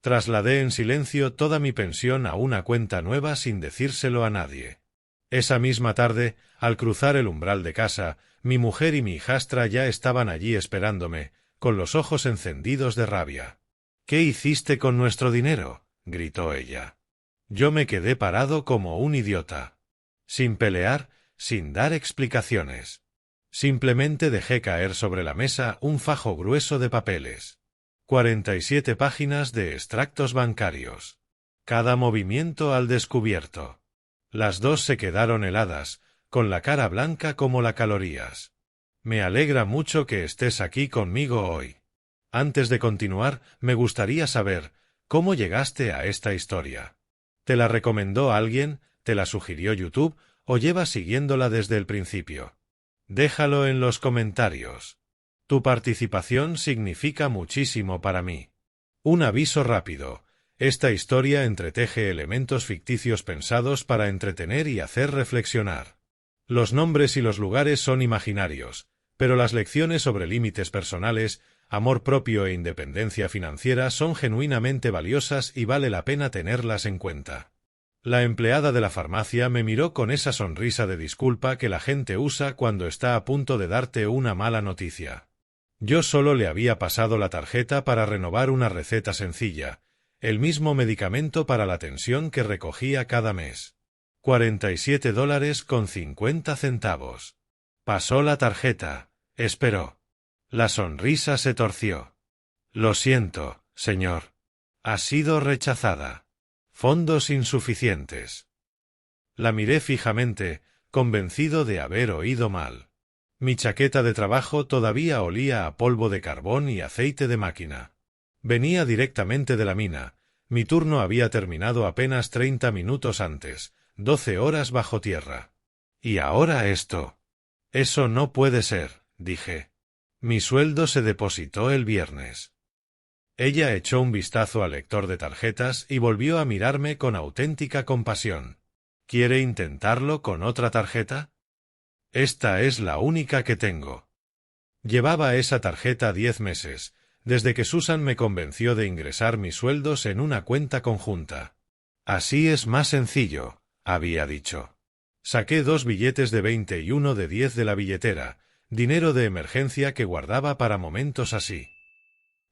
Trasladé en silencio toda mi pensión a una cuenta nueva sin decírselo a nadie. Esa misma tarde, al cruzar el umbral de casa, mi mujer y mi hijastra ya estaban allí esperándome, con los ojos encendidos de rabia. «¿Qué hiciste con nuestro dinero?», gritó ella. Yo me quedé parado como un idiota. Sin pelear, sin dar explicaciones. Simplemente dejé caer sobre la mesa un fajo grueso de papeles. 47 páginas de extractos bancarios. Cada movimiento al descubierto. Las dos se quedaron heladas, con la cara blanca como las calorías. Me alegra mucho que estés aquí conmigo hoy. Antes de continuar, me gustaría saber, ¿cómo llegaste a esta historia? ¿Te la recomendó alguien, te la sugirió YouTube, o llevas siguiéndola desde el principio? Déjalo en los comentarios. Tu participación significa muchísimo para mí. Un aviso rápido. Esta historia entreteje elementos ficticios pensados para entretener y hacer reflexionar. Los nombres y los lugares son imaginarios, pero las lecciones sobre límites personales, amor propio e independencia financiera son genuinamente valiosas y vale la pena tenerlas en cuenta. La empleada de la farmacia me miró con esa sonrisa de disculpa que la gente usa cuando está a punto de darte una mala noticia. Yo solo le había pasado la tarjeta para renovar una receta sencilla, el mismo medicamento para la tensión que recogía cada mes. $47.50. Pasó la tarjeta, esperó. La sonrisa se torció. Lo siento, señor. Ha sido rechazada. Fondos insuficientes. La miré fijamente, convencido de haber oído mal. Mi chaqueta de trabajo todavía olía a polvo de carbón y aceite de máquina. Venía directamente de la mina. Mi turno había terminado apenas 30 minutos antes, 12 horas bajo tierra. ¿Y ahora esto? Eso no puede ser, dije. Mi sueldo se depositó el viernes. Ella echó un vistazo al lector de tarjetas y volvió a mirarme con auténtica compasión. ¿Quiere intentarlo con otra tarjeta? Esta es la única que tengo. Llevaba esa tarjeta 10 meses, desde que Susan me convenció de ingresar mis sueldos en una cuenta conjunta. Así es más sencillo, había dicho. Saqué 2 billetes de 20 y uno de 10 de la billetera, dinero de emergencia que guardaba para momentos así.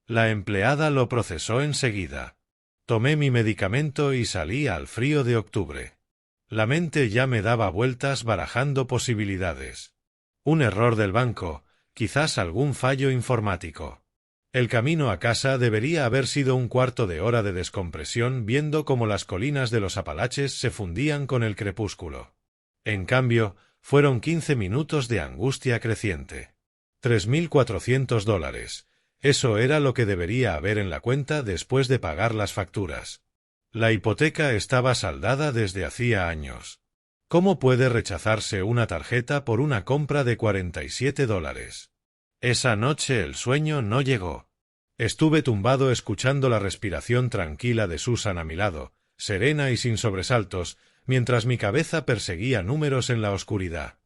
La empleada lo procesó enseguida. Tomé mi medicamento y salí al frío de octubre. La mente ya me daba vueltas barajando posibilidades. Un error del banco, quizás algún fallo informático. El camino a casa debería haber sido un cuarto de hora de descompresión viendo cómo las colinas de los Apalaches se fundían con el crepúsculo. En cambio, fueron 15 minutos de angustia creciente. $3.400. Eso era lo que debería haber en la cuenta después de pagar las facturas. La hipoteca estaba saldada desde hacía años. ¿Cómo puede rechazarse una tarjeta por una compra de $47? Esa noche el sueño no llegó. Estuve tumbado escuchando la respiración tranquila de Susan a mi lado, serena y sin sobresaltos, mientras mi cabeza perseguía números en la oscuridad.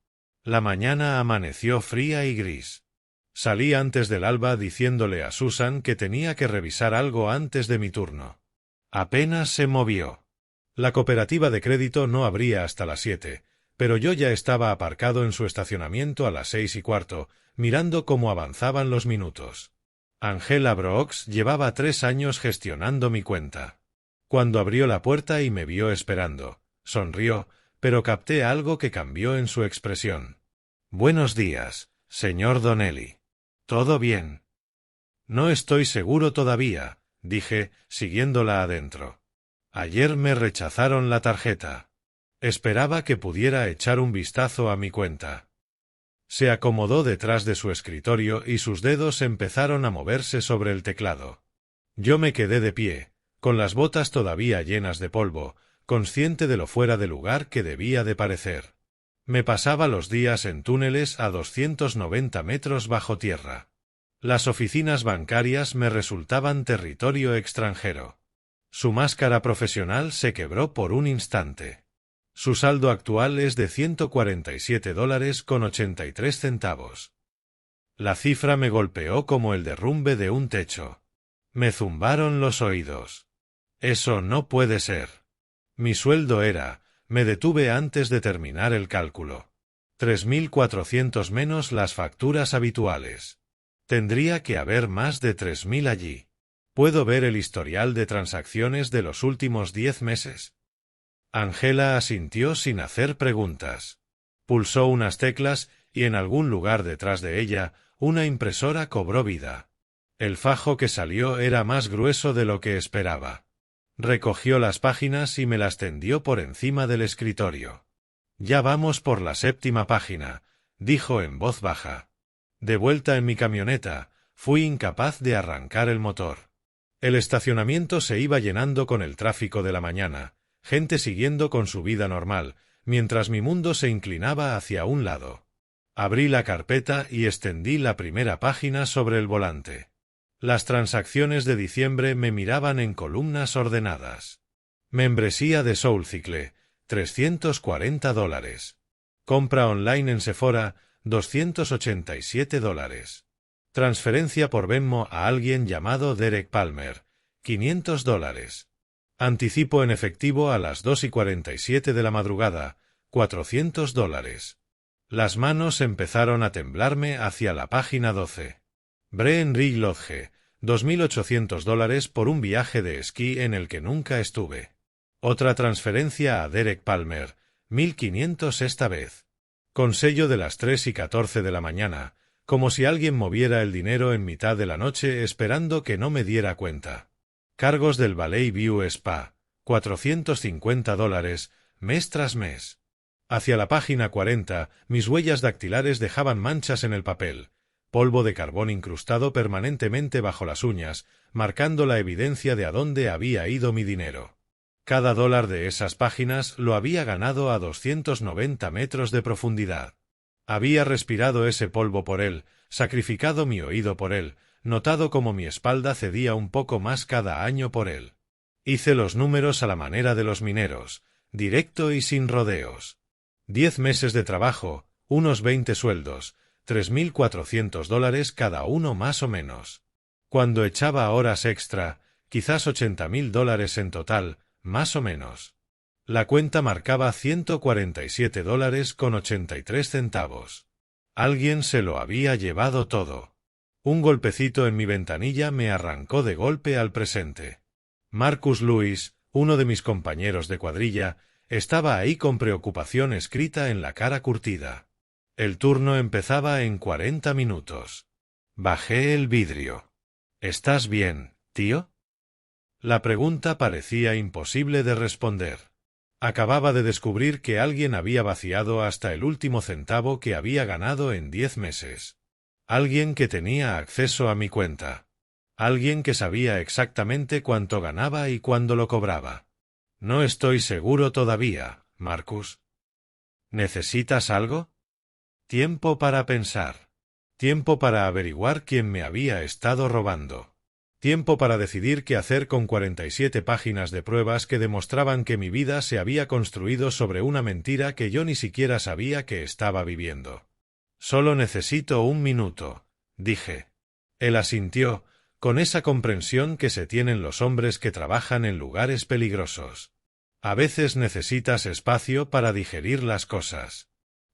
La mañana amaneció fría y gris. Salí antes del alba diciéndole a Susan que tenía que revisar algo antes de mi turno. Apenas se movió. La cooperativa de crédito no abría hasta las 7, pero yo ya estaba aparcado en su estacionamiento a las 6:15, mirando cómo avanzaban los minutos. Angela Brooks llevaba 3 años gestionando mi cuenta. Cuando abrió la puerta y me vio esperando, sonrió, pero capté algo que cambió en su expresión. «Buenos días, señor Donnelly. ¿Todo bien?» «No estoy seguro todavía», dije, siguiéndola adentro. «Ayer me rechazaron la tarjeta. Esperaba que pudiera echar un vistazo a mi cuenta». Se acomodó detrás de su escritorio y sus dedos empezaron a moverse sobre el teclado. Yo me quedé de pie, con las botas todavía llenas de polvo, consciente de lo fuera de lugar que debía de parecer. Me pasaba los días en túneles a 290 metros bajo tierra. Las oficinas bancarias me resultaban territorio extranjero. Su máscara profesional se quebró por un instante. Su saldo actual es de $147.83. La cifra me golpeó como el derrumbe de un techo. Me zumbaron los oídos. Eso no puede ser. Mi sueldo era... Me detuve antes de terminar el cálculo. 3.400 menos las facturas habituales. Tendría que haber más de 3.000 allí. ¿Puedo ver el historial de transacciones de los últimos 10 meses? Angela asintió sin hacer preguntas. Pulsó unas teclas y en algún lugar detrás de ella, una impresora cobró vida. El fajo que salió era más grueso de lo que esperaba. Recogió las páginas y me las tendió por encima del escritorio. «Ya vamos por la 7ª página», dijo en voz baja. De vuelta en mi camioneta, fui incapaz de arrancar el motor. El estacionamiento se iba llenando con el tráfico de la mañana, gente siguiendo con su vida normal, mientras mi mundo se inclinaba hacia un lado. Abrí la carpeta y extendí la primera página sobre el volante. Las transacciones de diciembre me miraban en columnas ordenadas. Membresía de SoulCycle, $340. Compra online en Sephora, $287. Transferencia por Venmo a alguien llamado Derek Palmer, $500. Anticipo en efectivo a las 2:47 de la madrugada, $400. Las manos empezaron a temblarme hacia la página 12. Breen Lodge, $2.800 por un viaje de esquí en el que nunca estuve. Otra transferencia a Derek Palmer, $1.500 esta vez. Con sello de las 3:14 de la mañana, como si alguien moviera el dinero en mitad de la noche esperando que no me diera cuenta. Cargos del Valley View Spa, $450, mes tras mes. Hacia la página 40, mis huellas dactilares dejaban manchas en el papel. Polvo de carbón incrustado permanentemente bajo las uñas, marcando la evidencia de a dónde había ido mi dinero. Cada dólar de esas páginas lo había ganado a 290 metros de profundidad. Había respirado ese polvo por él, sacrificado mi oído por él, notado cómo mi espalda cedía un poco más cada año por él. Hice los números a la manera de los mineros, directo y sin rodeos. 10 meses de trabajo, unos 20 sueldos, $3.400 cada uno más o menos. Cuando echaba horas extra, quizás $80.000 en total, más o menos. La cuenta marcaba $147,83. Alguien se lo había llevado todo. Un golpecito en mi ventanilla me arrancó de golpe al presente. Marcus Lewis, uno de mis compañeros de cuadrilla, estaba ahí con preocupación escrita en la cara curtida. El turno empezaba en 40 minutos. Bajé el vidrio. ¿Estás bien, tío? La pregunta parecía imposible de responder. Acababa de descubrir que alguien había vaciado hasta el último centavo que había ganado en 10 meses. Alguien que tenía acceso a mi cuenta. Alguien que sabía exactamente cuánto ganaba y cuándo lo cobraba. No estoy seguro todavía, Marcus. ¿Necesitas algo? Tiempo para pensar. Tiempo para averiguar quién me había estado robando. Tiempo para decidir qué hacer con 47 páginas de pruebas que demostraban que mi vida se había construido sobre una mentira que yo ni siquiera sabía que estaba viviendo. Solo necesito un minuto, dije. Él asintió, con esa comprensión que se tienen los hombres que trabajan en lugares peligrosos. A veces necesitas espacio para digerir las cosas.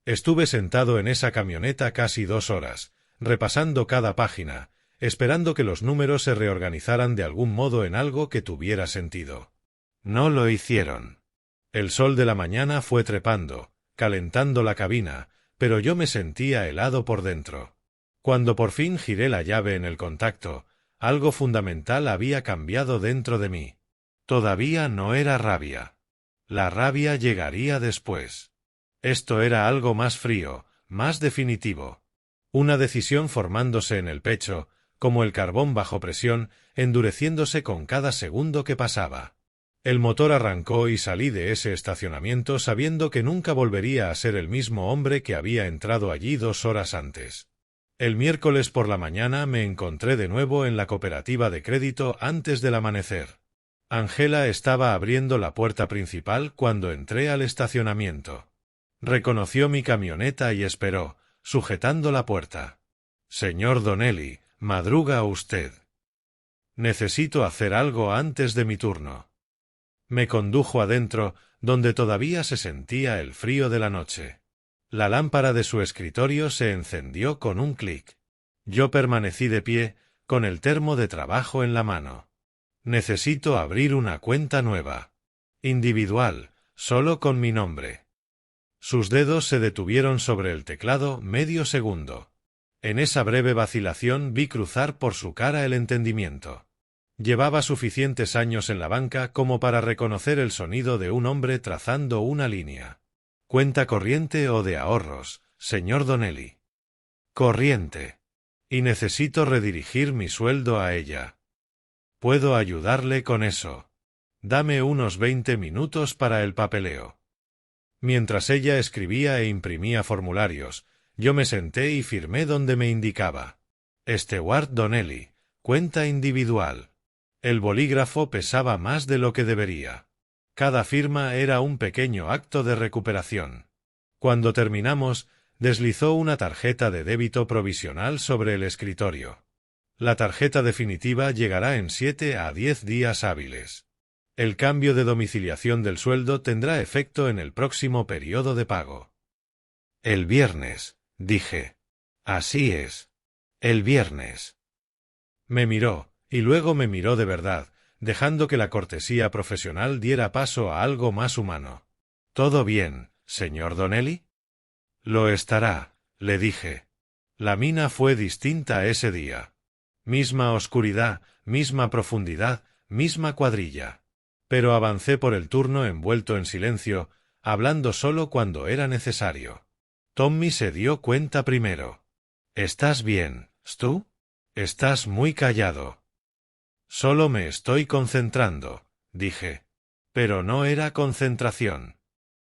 Estuve sentado en esa camioneta casi 2 horas, repasando cada página, esperando que los números se reorganizaran de algún modo en algo que tuviera sentido. No lo hicieron. El sol de la mañana fue trepando, calentando la cabina, pero yo me sentía helado por dentro. Cuando por fin giré la llave en el contacto, algo fundamental había cambiado dentro de mí. Todavía no era rabia. La rabia llegaría después. Esto era algo más frío, más definitivo. Una decisión formándose en el pecho, como el carbón bajo presión, endureciéndose con cada segundo que pasaba. El motor arrancó y salí de ese estacionamiento sabiendo que nunca volvería a ser el mismo hombre que había entrado allí 2 horas antes. El miércoles por la mañana me encontré de nuevo en la cooperativa de crédito antes del amanecer. Angela estaba abriendo la puerta principal cuando entré al estacionamiento. Reconoció mi camioneta y esperó, sujetando la puerta. «Señor Donnelly, ¿madruga usted?» «Necesito hacer algo antes de mi turno». Me condujo adentro, donde todavía se sentía el frío de la noche. La lámpara de su escritorio se encendió con un clic. Yo permanecí de pie, con el termo de trabajo en la mano. Necesito abrir una cuenta nueva. Individual, solo con mi nombre. Sus dedos se detuvieron sobre el teclado medio segundo. En esa breve vacilación vi cruzar por su cara el entendimiento. Llevaba suficientes años en la banca como para reconocer el sonido de un hombre trazando una línea. ¿Cuenta corriente o de ahorros, señor Donnelly? Corriente. Y necesito redirigir mi sueldo a ella. Puedo ayudarle con eso. Dame unos 20 minutos para el papeleo. Mientras ella escribía e imprimía formularios, yo me senté y firmé donde me indicaba. Stewart Donnelly, cuenta individual. El bolígrafo pesaba más de lo que debería. Cada firma era un pequeño acto de recuperación. Cuando terminamos, deslizó una tarjeta de débito provisional sobre el escritorio. La tarjeta definitiva llegará en 7 a 10 días hábiles. El cambio de domiciliación del sueldo tendrá efecto en el próximo periodo de pago. El viernes, dije. Así es. El viernes. Me miró, y luego me miró de verdad, dejando que la cortesía profesional diera paso a algo más humano. ¿Todo bien, señor Donnelly? Lo estará, le dije. La mina fue distinta ese día. Misma oscuridad, misma profundidad, misma cuadrilla. Pero avancé por el turno envuelto en silencio, hablando solo cuando era necesario. Tommy se dio cuenta primero. ¿Estás bien, Stu? Estás muy callado. Solo me estoy concentrando, dije. Pero no era concentración.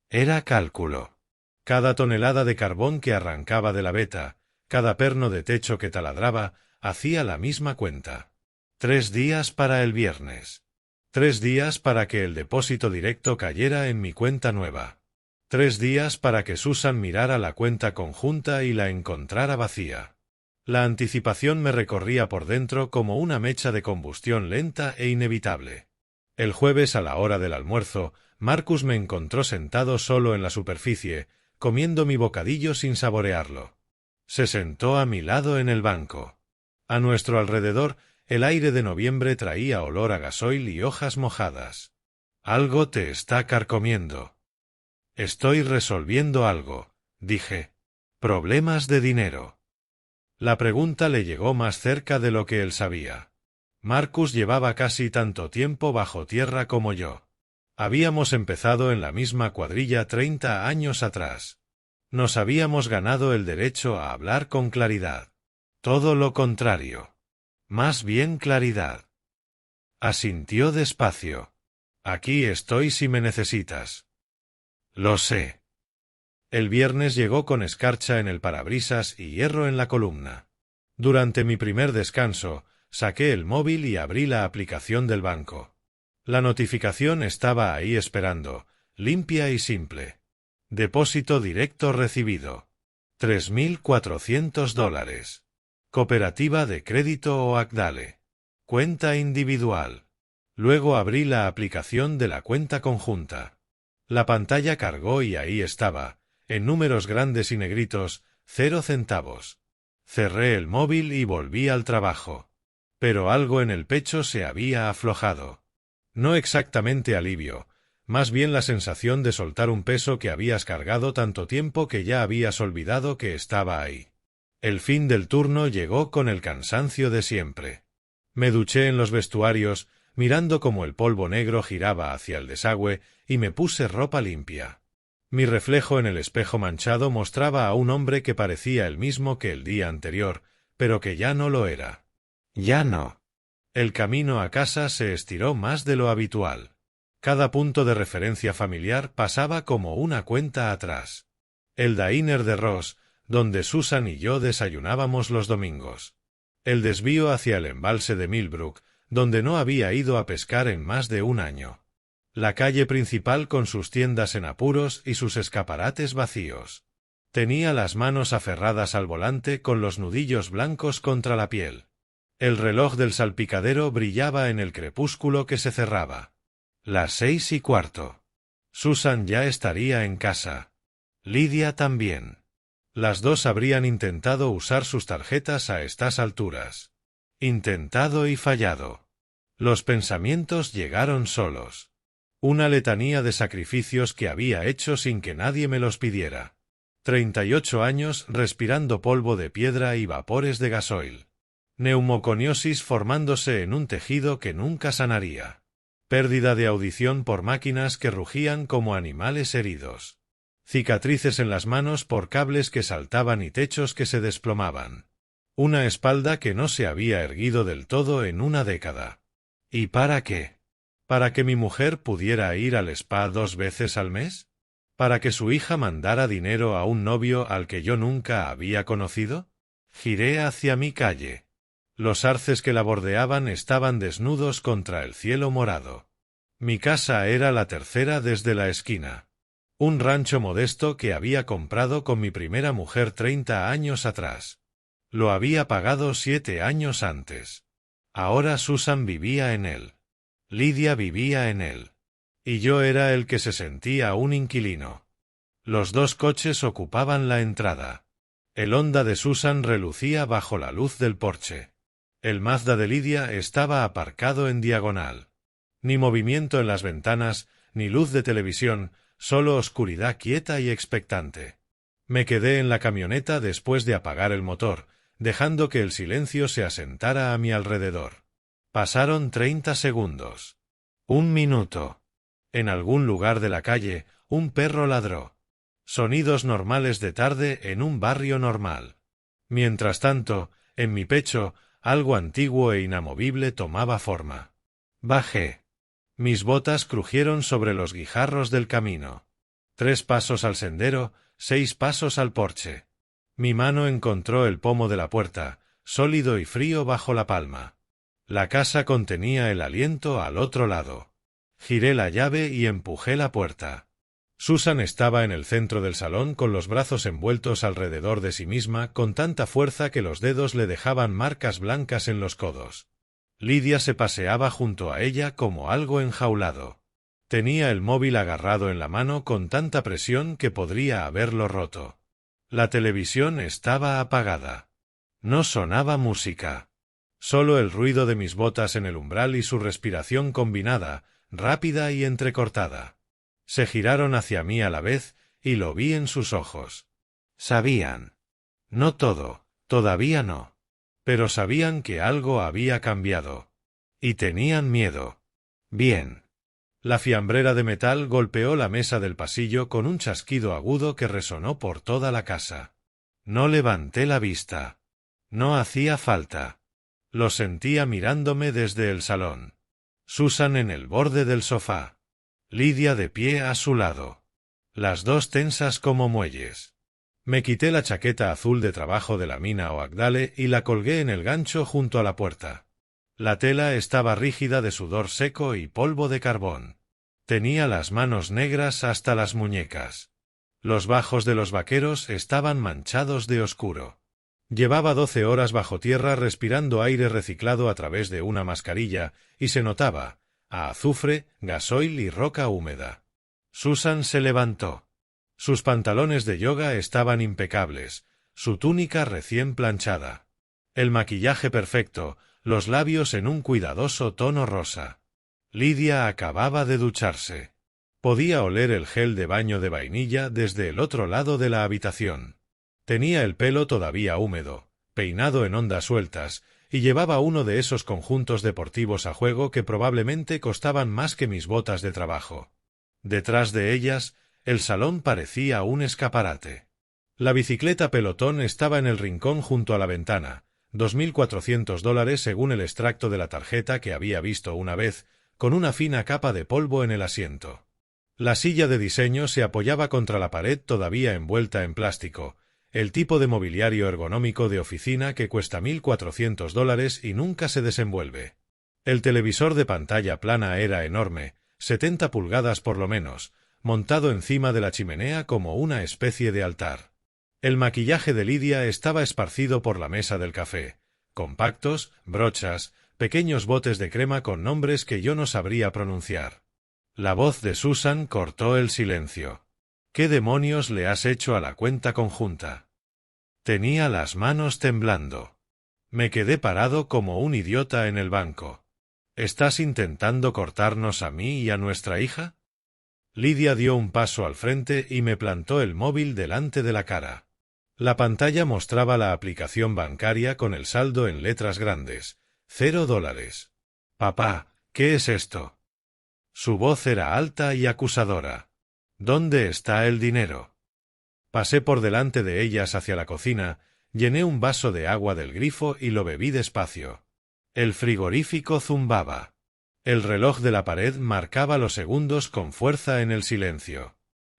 Era cálculo. Cada tonelada de carbón que arrancaba de la veta, cada perno de techo que taladraba, hacía la misma cuenta. 3 días para el viernes. 3 días para que el depósito directo cayera en mi cuenta nueva. 3 días para que Susan mirara la cuenta conjunta y la encontrara vacía. La anticipación me recorría por dentro como una mecha de combustión lenta e inevitable. El jueves a la hora del almuerzo, Marcus me encontró sentado solo en la superficie, comiendo mi bocadillo sin saborearlo. Se sentó a mi lado en el banco. A nuestro alrededor, el aire de noviembre traía olor a gasoil y hojas mojadas. Algo te está carcomiendo. Estoy resolviendo algo, dije. Problemas de dinero. La pregunta le llegó más cerca de lo que él sabía. Marcus llevaba casi tanto tiempo bajo tierra como yo. Habíamos empezado en la misma cuadrilla 30 años atrás. Nos habíamos ganado el derecho a hablar con claridad. Todo lo contrario. Más bien claridad. Asintió despacio. Aquí estoy si me necesitas. Lo sé. El viernes llegó con escarcha en el parabrisas y hierro en la columna. Durante mi primer descanso, saqué el móvil y abrí la aplicación del banco. La notificación estaba ahí esperando, limpia y simple. Depósito directo recibido. $3.400. Cooperativa de crédito o Agdale. Cuenta individual. Luego abrí la aplicación de la cuenta conjunta. La pantalla cargó y ahí estaba, en números grandes y negritos, 0 centavos. Cerré el móvil y volví al trabajo. Pero algo en el pecho se había aflojado. No exactamente alivio, más bien la sensación de soltar un peso que habías cargado tanto tiempo que ya habías olvidado que estaba ahí. El fin del turno llegó con el cansancio de siempre. Me duché en los vestuarios, mirando cómo el polvo negro giraba hacia el desagüe, y me puse ropa limpia. Mi reflejo en el espejo manchado mostraba a un hombre que parecía el mismo que el día anterior, pero que ya no lo era. Ya no. El camino a casa se estiró más de lo habitual. Cada punto de referencia familiar pasaba como una cuenta atrás. El diner de Ross, donde Susan y yo desayunábamos los domingos. El desvío hacia el embalse de Millbrook, donde no había ido a pescar en más de un año. La calle principal con sus tiendas en apuros y sus escaparates vacíos. Tenía las manos aferradas al volante con los nudillos blancos contra la piel. El reloj del salpicadero brillaba en el crepúsculo que se cerraba. Las 6:15. Susan ya estaría en casa. Lidia también. Las dos habrían intentado usar sus tarjetas a estas alturas. Intentado y fallado. Los pensamientos llegaron solos. Una letanía de sacrificios que había hecho sin que nadie me los pidiera. 38 años respirando polvo de piedra y vapores de gasoil. Neumoconiosis formándose en un tejido que nunca sanaría. Pérdida de audición por máquinas que rugían como animales heridos. Cicatrices en las manos por cables que saltaban y techos que se desplomaban. Una espalda que no se había erguido del todo en una década. ¿Y para qué? ¿Para que mi mujer pudiera ir al spa 2 veces al mes? ¿Para que su hija mandara dinero a un novio al que yo nunca había conocido? Giré hacia mi calle. Los arces que la bordeaban estaban desnudos contra el cielo morado. Mi casa era la tercera desde la esquina. Un rancho modesto que había comprado con mi primera mujer 30 años atrás. Lo había pagado 7 años antes. Ahora Susan vivía en él. Lidia vivía en él. Y yo era el que se sentía un inquilino. Los dos coches ocupaban la entrada. El Honda de Susan relucía bajo la luz del porche. El Mazda de Lidia estaba aparcado en diagonal. Ni movimiento en las ventanas, ni luz de televisión, solo oscuridad quieta y expectante. Me quedé en la camioneta después de apagar el motor, dejando que el silencio se asentara a mi alrededor. Pasaron 30 segundos. 1 minuto. En algún lugar de la calle, un perro ladró. Sonidos normales de tarde en un barrio normal. Mientras tanto, en mi pecho, algo antiguo e inamovible tomaba forma. Bajé. Mis botas crujieron sobre los guijarros del camino. 3 pasos al sendero, 6 pasos al porche. Mi mano encontró el pomo de la puerta, sólido y frío bajo la palma. La casa contenía el aliento al otro lado. Giré la llave y empujé la puerta. Susan estaba en el centro del salón con los brazos envueltos alrededor de sí misma con tanta fuerza que los dedos le dejaban marcas blancas en los codos. Lidia se paseaba junto a ella como algo enjaulado. Tenía el móvil agarrado en la mano con tanta presión que podría haberlo roto. La televisión estaba apagada. No sonaba música. Solo el ruido de mis botas en el umbral y su respiración combinada, rápida y entrecortada. Se giraron hacia mí a la vez, y lo vi en sus ojos. Sabían. No todo, todavía no. Pero sabían que algo había cambiado. Y tenían miedo. Bien. La fiambrera de metal golpeó la mesa del pasillo con un chasquido agudo que resonó por toda la casa. No levanté la vista. No hacía falta. Lo sentía mirándome desde el salón. Susan en el borde del sofá. Lidia de pie a su lado. Las dos tensas como muelles. Me quité la chaqueta azul de trabajo de la mina Oakdale y la colgué en el gancho junto a la puerta. La tela estaba rígida de sudor seco y polvo de carbón. Tenía las manos negras hasta las muñecas. Los bajos de los vaqueros estaban manchados de oscuro. Llevaba 12 horas bajo tierra respirando aire reciclado a través de una mascarilla, y se notaba, a azufre, gasoil y roca húmeda. Susan se levantó. Sus pantalones de yoga estaban impecables, su túnica recién planchada. El maquillaje perfecto, los labios en un cuidadoso tono rosa. Lidia acababa de ducharse. Podía oler el gel de baño de vainilla desde el otro lado de la habitación. Tenía el pelo todavía húmedo, peinado en ondas sueltas, y llevaba uno de esos conjuntos deportivos a juego que probablemente costaban más que mis botas de trabajo. Detrás de ellas, el salón parecía un escaparate. La bicicleta pelotón estaba en el rincón junto a la ventana, $2.400 según el extracto de la tarjeta que había visto una vez, con una fina capa de polvo en el asiento. La silla de diseño se apoyaba contra la pared todavía envuelta en plástico, el tipo de mobiliario ergonómico de oficina que cuesta $1.400 y nunca se desenvuelve. El televisor de pantalla plana era enorme, 70 pulgadas por lo menos, montado encima de la chimenea como una especie de altar. El maquillaje de Lidia estaba esparcido por la mesa del café, compactos, brochas, pequeños botes de crema con nombres que yo no sabría pronunciar. La voz de Susan cortó el silencio. ¿Qué demonios le has hecho a la cuenta conjunta? Tenía las manos temblando. Me quedé parado como un idiota en el banco. ¿Estás intentando cortarnos a mí y a nuestra hija? Lidia dio un paso al frente y me plantó el móvil delante de la cara. La pantalla mostraba la aplicación bancaria con el saldo en letras grandes. $0. Papá, ¿qué es esto? Su voz era alta y acusadora. ¿Dónde está el dinero? Pasé por delante de ellas hacia la cocina, llené un vaso de agua del grifo y lo bebí despacio. El frigorífico zumbaba. El reloj de la pared marcaba los segundos con fuerza en el silencio.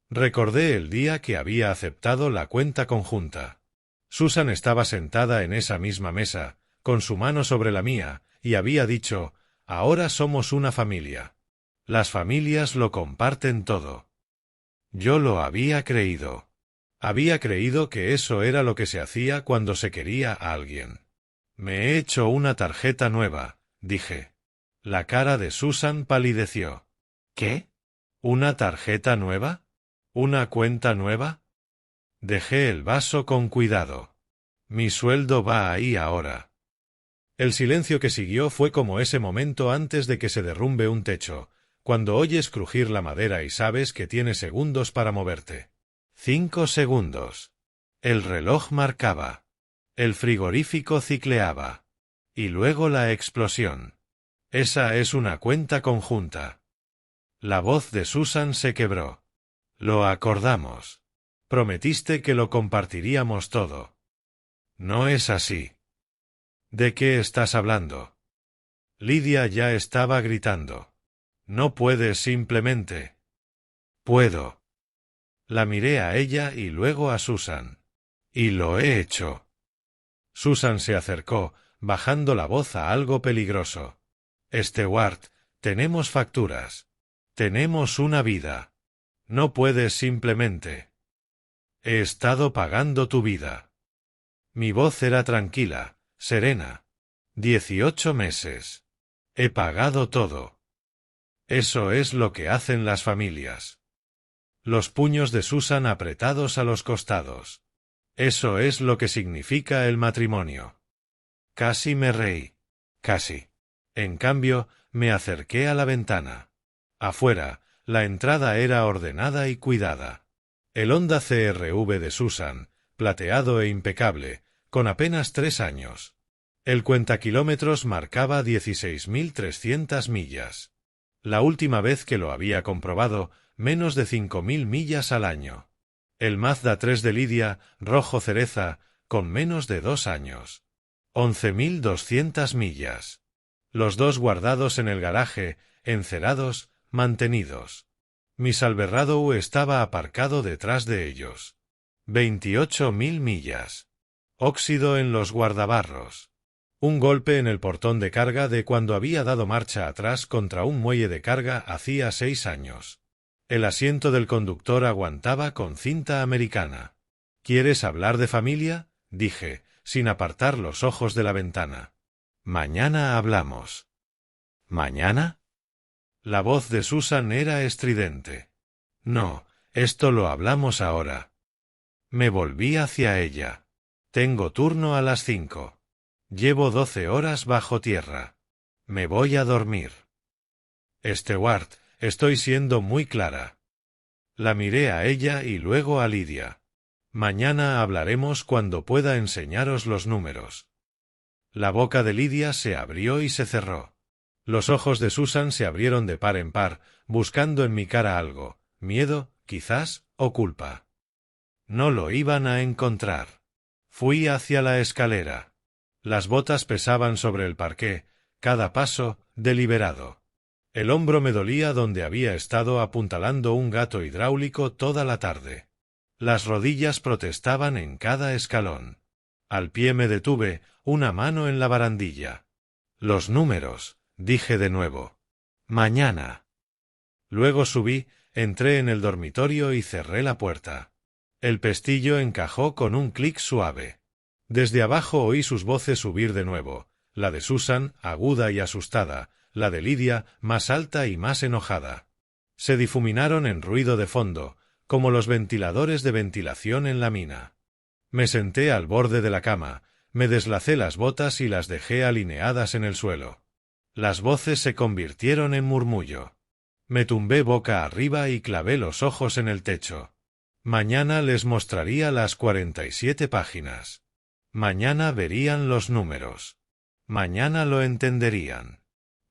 Recordé el día que había aceptado la cuenta conjunta. Susan estaba sentada en esa misma mesa, con su mano sobre la mía, y había dicho, «Ahora somos una familia. Las familias lo comparten todo». Yo lo había creído. Había creído que eso era lo que se hacía cuando se quería a alguien. «Me he hecho una tarjeta nueva», dije. La cara de Susan palideció. «¿Qué? ¿Una tarjeta nueva? ¿Una cuenta nueva?» Dejé el vaso con cuidado. «Mi sueldo va ahí ahora». El silencio que siguió fue como ese momento antes de que se derrumbe un techo, cuando oyes crujir la madera y sabes que tienes segundos para moverte. 5 segundos. El reloj marcaba. El frigorífico cicleaba. Y luego la explosión. «Esa es una cuenta conjunta». La voz de Susan se quebró. «Lo acordamos. Prometiste que lo compartiríamos todo». «No es así». «¿De qué estás hablando?» Lidia ya estaba gritando. «No puedes simplemente». «Puedo». La miré a ella y luego a Susan. «Y lo he hecho». Susan se acercó, bajando la voz a algo peligroso. «Stewart, tenemos facturas. Tenemos una vida. No puedes simplemente». «He estado pagando tu vida». Mi voz era tranquila, serena. 18 meses. He pagado todo. Eso es lo que hacen las familias. Los puños de Susan apretados a los costados. Eso es lo que significa el matrimonio. Casi me reí. Casi. En cambio, me acerqué a la ventana. Afuera, la entrada era ordenada y cuidada. El Honda CR-V de Susan, plateado e impecable, con apenas 3 años. El cuentakilómetros marcaba 16.300 millas. La última vez que lo había comprobado, menos de 5.000 millas al año. El Mazda 3 de Lidia, rojo cereza, con menos de 2 años. 11.200 millas. Los dos guardados en el garaje, encerados, mantenidos. Mi Silverado estaba aparcado detrás de ellos. 28.000 millas. Óxido en los guardabarros. Un golpe en el portón de carga de cuando había dado marcha atrás contra un muelle de carga hacía 6 años. El asiento del conductor aguantaba con cinta americana. ¿Quieres hablar de familia?, dije, sin apartar los ojos de la ventana. Mañana hablamos. ¿Mañana? La voz de Susan era estridente. No, esto lo hablamos ahora. Me volví hacia ella. Tengo turno a las 5. Llevo 12 horas bajo tierra. Me voy a dormir. Stewart, estoy siendo muy clara. La miré a ella y luego a Lidia. Mañana hablaremos cuando pueda enseñaros los números. La boca de Lidia se abrió y se cerró. Los ojos de Susan se abrieron de par en par, buscando en mi cara algo, miedo, quizás, o culpa. No lo iban a encontrar. Fui hacia la escalera. Las botas pesaban sobre el parqué, cada paso, deliberado. El hombro me dolía donde había estado apuntalando un gato hidráulico toda la tarde. Las rodillas protestaban en cada escalón. Al pie me detuve, una mano en la barandilla. Los números, dije de nuevo. Mañana. Luego subí, entré en el dormitorio y cerré la puerta. El pestillo encajó con un clic suave. Desde abajo oí sus voces subir de nuevo, la de Susan, aguda y asustada, la de Lidia, más alta y más enojada. Se difuminaron en ruido de fondo, como los ventiladores de ventilación en la mina. Me senté al borde de la cama, me deslacé las botas y las dejé alineadas en el suelo. Las voces se convirtieron en murmullo. Me tumbé boca arriba y clavé los ojos en el techo. Mañana les mostraría las 47 páginas. Mañana verían los números. Mañana lo entenderían.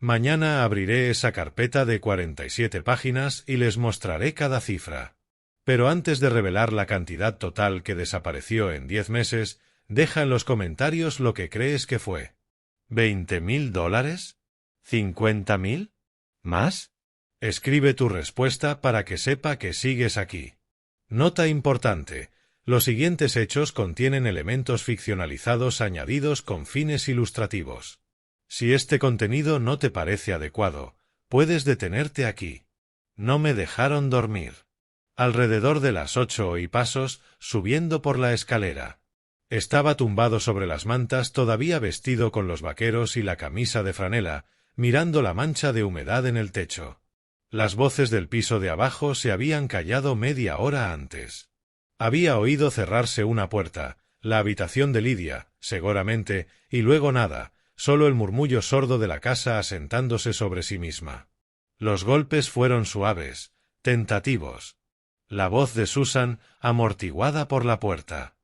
Mañana abriré esa carpeta de 47 páginas y les mostraré cada cifra. Pero antes de revelar la cantidad total que desapareció en 10 meses, deja en los comentarios lo que crees que fue. ¿$20.000? ¿50.000? ¿Más? Escribe tu respuesta para que sepa que sigues aquí. Nota importante: los siguientes hechos contienen elementos ficcionalizados añadidos con fines ilustrativos. Si este contenido no te parece adecuado, puedes detenerte aquí. No me dejaron dormir. Alrededor de las 8 y pasos, subiendo por la escalera. Estaba tumbado sobre las mantas, todavía vestido con los vaqueros y la camisa de franela, mirando la mancha de humedad en el techo. Las voces del piso de abajo se habían callado media hora antes. Había oído cerrarse una puerta, la habitación de Lidia, seguramente, y luego nada, solo el murmullo sordo de la casa asentándose sobre sí misma. Los golpes fueron suaves, tentativos. La voz de Susan, amortiguada por la puerta.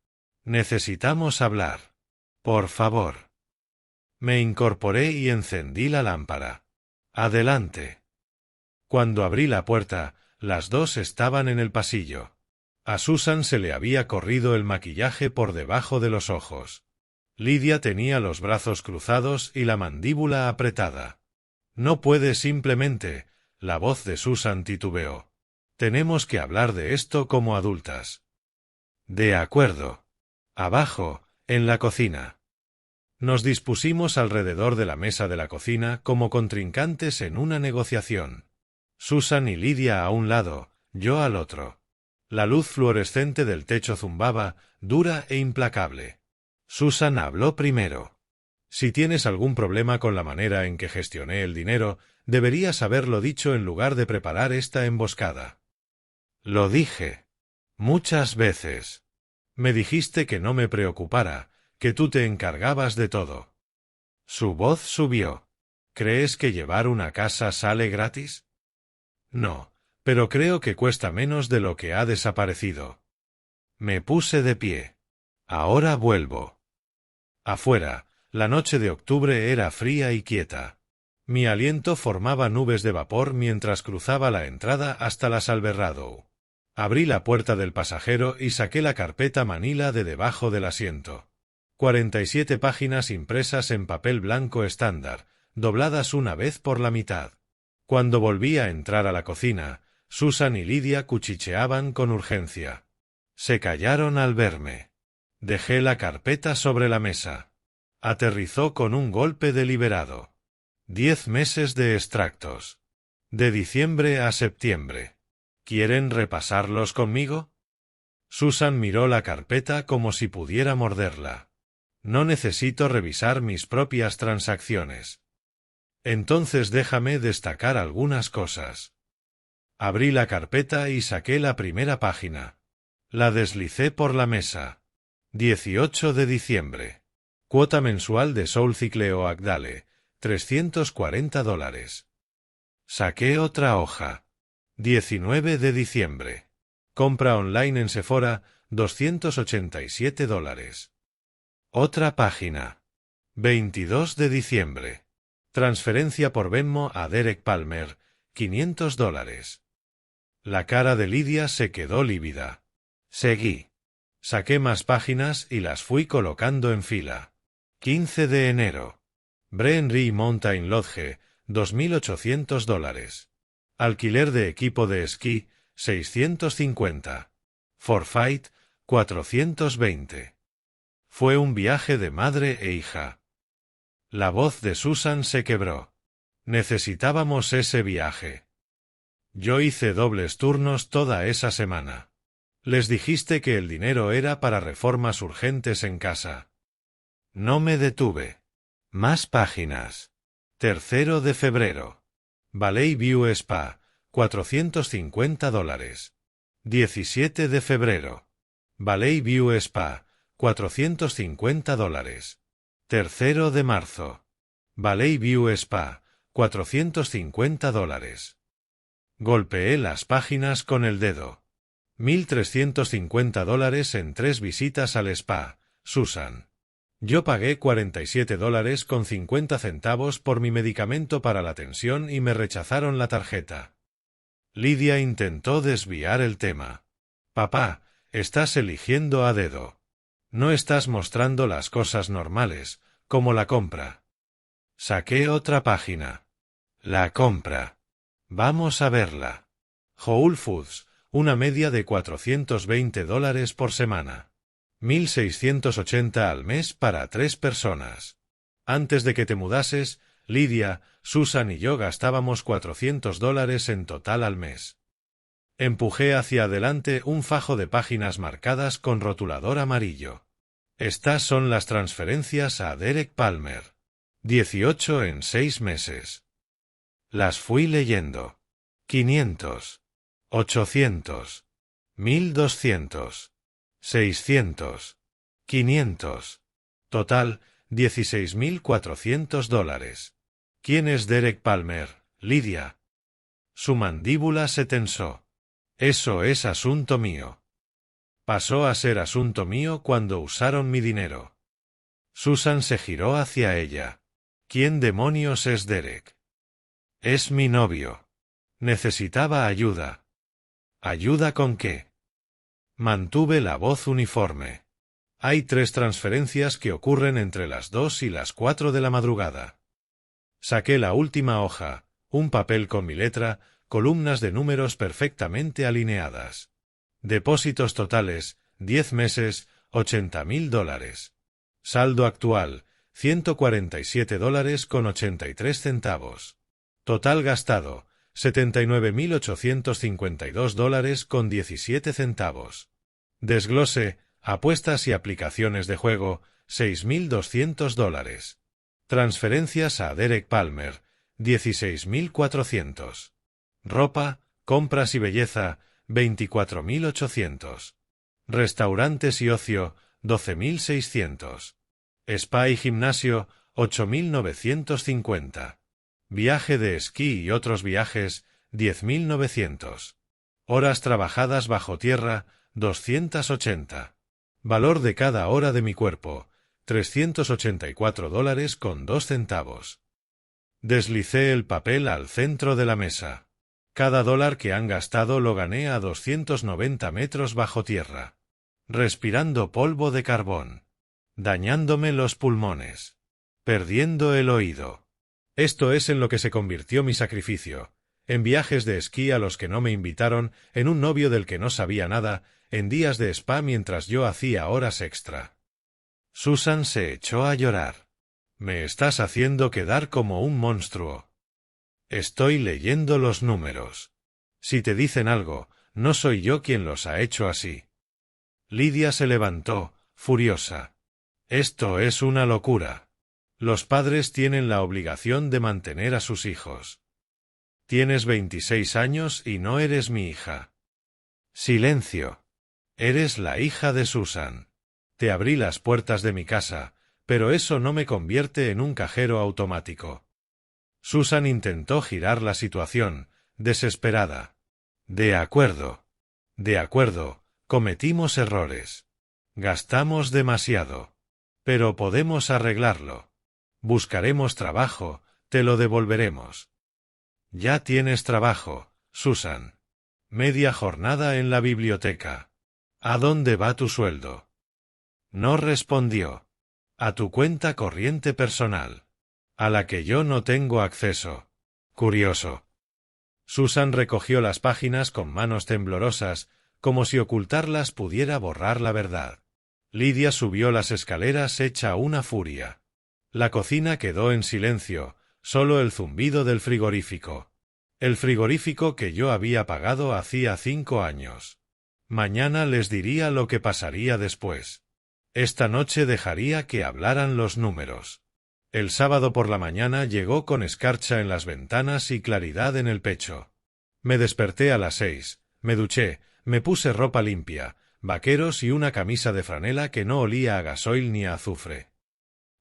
Necesitamos hablar. Por favor. Me incorporé y encendí la lámpara. Adelante. Cuando abrí la puerta, las dos estaban en el pasillo. A Susan se le había corrido el maquillaje por debajo de los ojos. Lidia tenía los brazos cruzados y la mandíbula apretada. No puede simplemente. La voz de Susan titubeó. Tenemos que hablar de esto como adultas. De acuerdo. Abajo, en la cocina. Nos dispusimos alrededor de la mesa de la cocina como contrincantes en una negociación. Susan y Lidia a un lado, yo al otro. La luz fluorescente del techo zumbaba, dura e implacable. Susan habló primero. Si tienes algún problema con la manera en que gestioné el dinero, deberías haberlo dicho en lugar de preparar esta emboscada. Lo dije. Muchas veces. Me dijiste que no me preocupara, que tú te encargabas de todo. Su voz subió. ¿Crees que llevar una casa sale gratis? No, pero creo que cuesta menos de lo que ha desaparecido. Me puse de pie. Ahora vuelvo. Afuera, la noche de octubre era fría y quieta. Mi aliento formaba nubes de vapor mientras cruzaba la entrada hasta la Salverradow. Abrí la puerta del pasajero y saqué la carpeta manila de debajo del asiento. 47 páginas impresas en papel blanco estándar, dobladas una vez por la mitad. Cuando volví a entrar a la cocina, Susan y Lidia cuchicheaban con urgencia. Se callaron al verme. Dejé la carpeta sobre la mesa. Aterrizó con un golpe deliberado. 10 meses de extractos. De diciembre a septiembre. ¿Quieren repasarlos conmigo? Susan miró la carpeta como si pudiera morderla. No necesito revisar mis propias transacciones. Entonces déjame destacar algunas cosas. Abrí la carpeta y saqué la primera página. La deslicé por la mesa. 18 de diciembre. Cuota mensual de Soulcycle o Agdale, $340. Saqué otra hoja. 19 de diciembre. Compra online en Sephora, $287. Otra página. 22 de diciembre. Transferencia por Venmo a Derek Palmer, $500. La cara de Lidia se quedó lívida. Seguí. Saqué más páginas y las fui colocando en fila. 15 de enero. Breenry Mountain Lodge, $2.800. Alquiler de equipo de esquí, 650. Forfait, 420. Fue un viaje de madre e hija. La voz de Susan se quebró. Necesitábamos ese viaje. Yo hice dobles turnos toda esa semana. Les dijiste que el dinero era para reformas urgentes en casa. No me detuve. Más páginas. 3 de febrero. Valley View Spa, $450. 17 de febrero. Valley View Spa, $450. 3 de marzo. Valley View Spa, $450. Golpeé las páginas con el dedo. $1,350 en 3 visitas al spa, Susan. Yo pagué $47.50 por mi medicamento para la tensión y me rechazaron la tarjeta. Lidia intentó desviar el tema. Papá, estás eligiendo a dedo. No estás mostrando las cosas normales, como la compra. Saqué otra página. La compra. Vamos a verla. Whole Foods, una media de $420 por semana. 1.680 al mes para 3 personas. Antes de que te mudases, Lidia, Susan y yo gastábamos $400 en total al mes. Empujé hacia adelante un fajo de páginas marcadas con rotulador amarillo. Estas son las transferencias a Derek Palmer. 18 en 6 meses. Las fui leyendo. 500. 800. 1.200. 600. 500. Total, $16.400. ¿Quién es Derek Palmer, Lidia? Su mandíbula se tensó. Eso es asunto mío. Pasó a ser asunto mío cuando usaron mi dinero. Susan se giró hacia ella. ¿Quién demonios es Derek? Es mi novio. Necesitaba ayuda. ¿Ayuda con qué? Mantuve la voz uniforme. Hay 3 transferencias que ocurren entre las 2 y las 4 de la madrugada. Saqué la última hoja, un papel con mi letra, columnas de números perfectamente alineadas. Depósitos totales, 10 meses, $80.000. Saldo actual, $147.83. Total gastado, $79.852.17. Desglose, apuestas y aplicaciones de juego, $6.200. Transferencias a Derek Palmer, $16.400. Ropa, compras y belleza, $24.800. Restaurantes y ocio, $12.600. Spa y gimnasio, $8.950. Viaje de esquí y otros viajes, $10.900. Horas trabajadas bajo tierra, 280. Valor de cada hora de mi cuerpo, $384.02. Deslicé el papel al centro de la mesa. Cada dólar que han gastado lo gané a 290 metros bajo tierra. Respirando polvo de carbón. Dañándome los pulmones. Perdiendo el oído. Esto es en lo que se convirtió mi sacrificio. En viajes de esquí a los que no me invitaron, en un novio del que no sabía nada, en días de spa mientras yo hacía horas extra. Susan se echó a llorar. Me estás haciendo quedar como un monstruo. Estoy leyendo los números. Si te dicen algo, no soy yo quien los ha hecho así. Lidia se levantó, furiosa. Esto es una locura. Los padres tienen la obligación de mantener a sus hijos. Tienes 26 años y no eres mi hija. Silencio. Eres la hija de Susan. Te abrí las puertas de mi casa, pero eso no me convierte en un cajero automático. Susan intentó girar la situación, desesperada. De acuerdo. De acuerdo, cometimos errores. Gastamos demasiado. Pero podemos arreglarlo. Buscaremos trabajo, te lo devolveremos. Ya tienes trabajo, Susan. Media jornada en la biblioteca. ¿A dónde va tu sueldo? No respondió. A tu cuenta corriente personal. A la que yo no tengo acceso. Curioso. Susan recogió las páginas con manos temblorosas, como si ocultarlas pudiera borrar la verdad. Lidia subió las escaleras hecha una furia. La cocina quedó en silencio, solo el zumbido del frigorífico. El frigorífico que yo había pagado hacía 5 años. Mañana les diría lo que pasaría después. Esta noche dejaría que hablaran los números. El sábado por la mañana llegó con escarcha en las ventanas y claridad en el pecho. Me desperté a las 6, me duché, me puse ropa limpia, vaqueros y una camisa de franela que no olía a gasoil ni a azufre.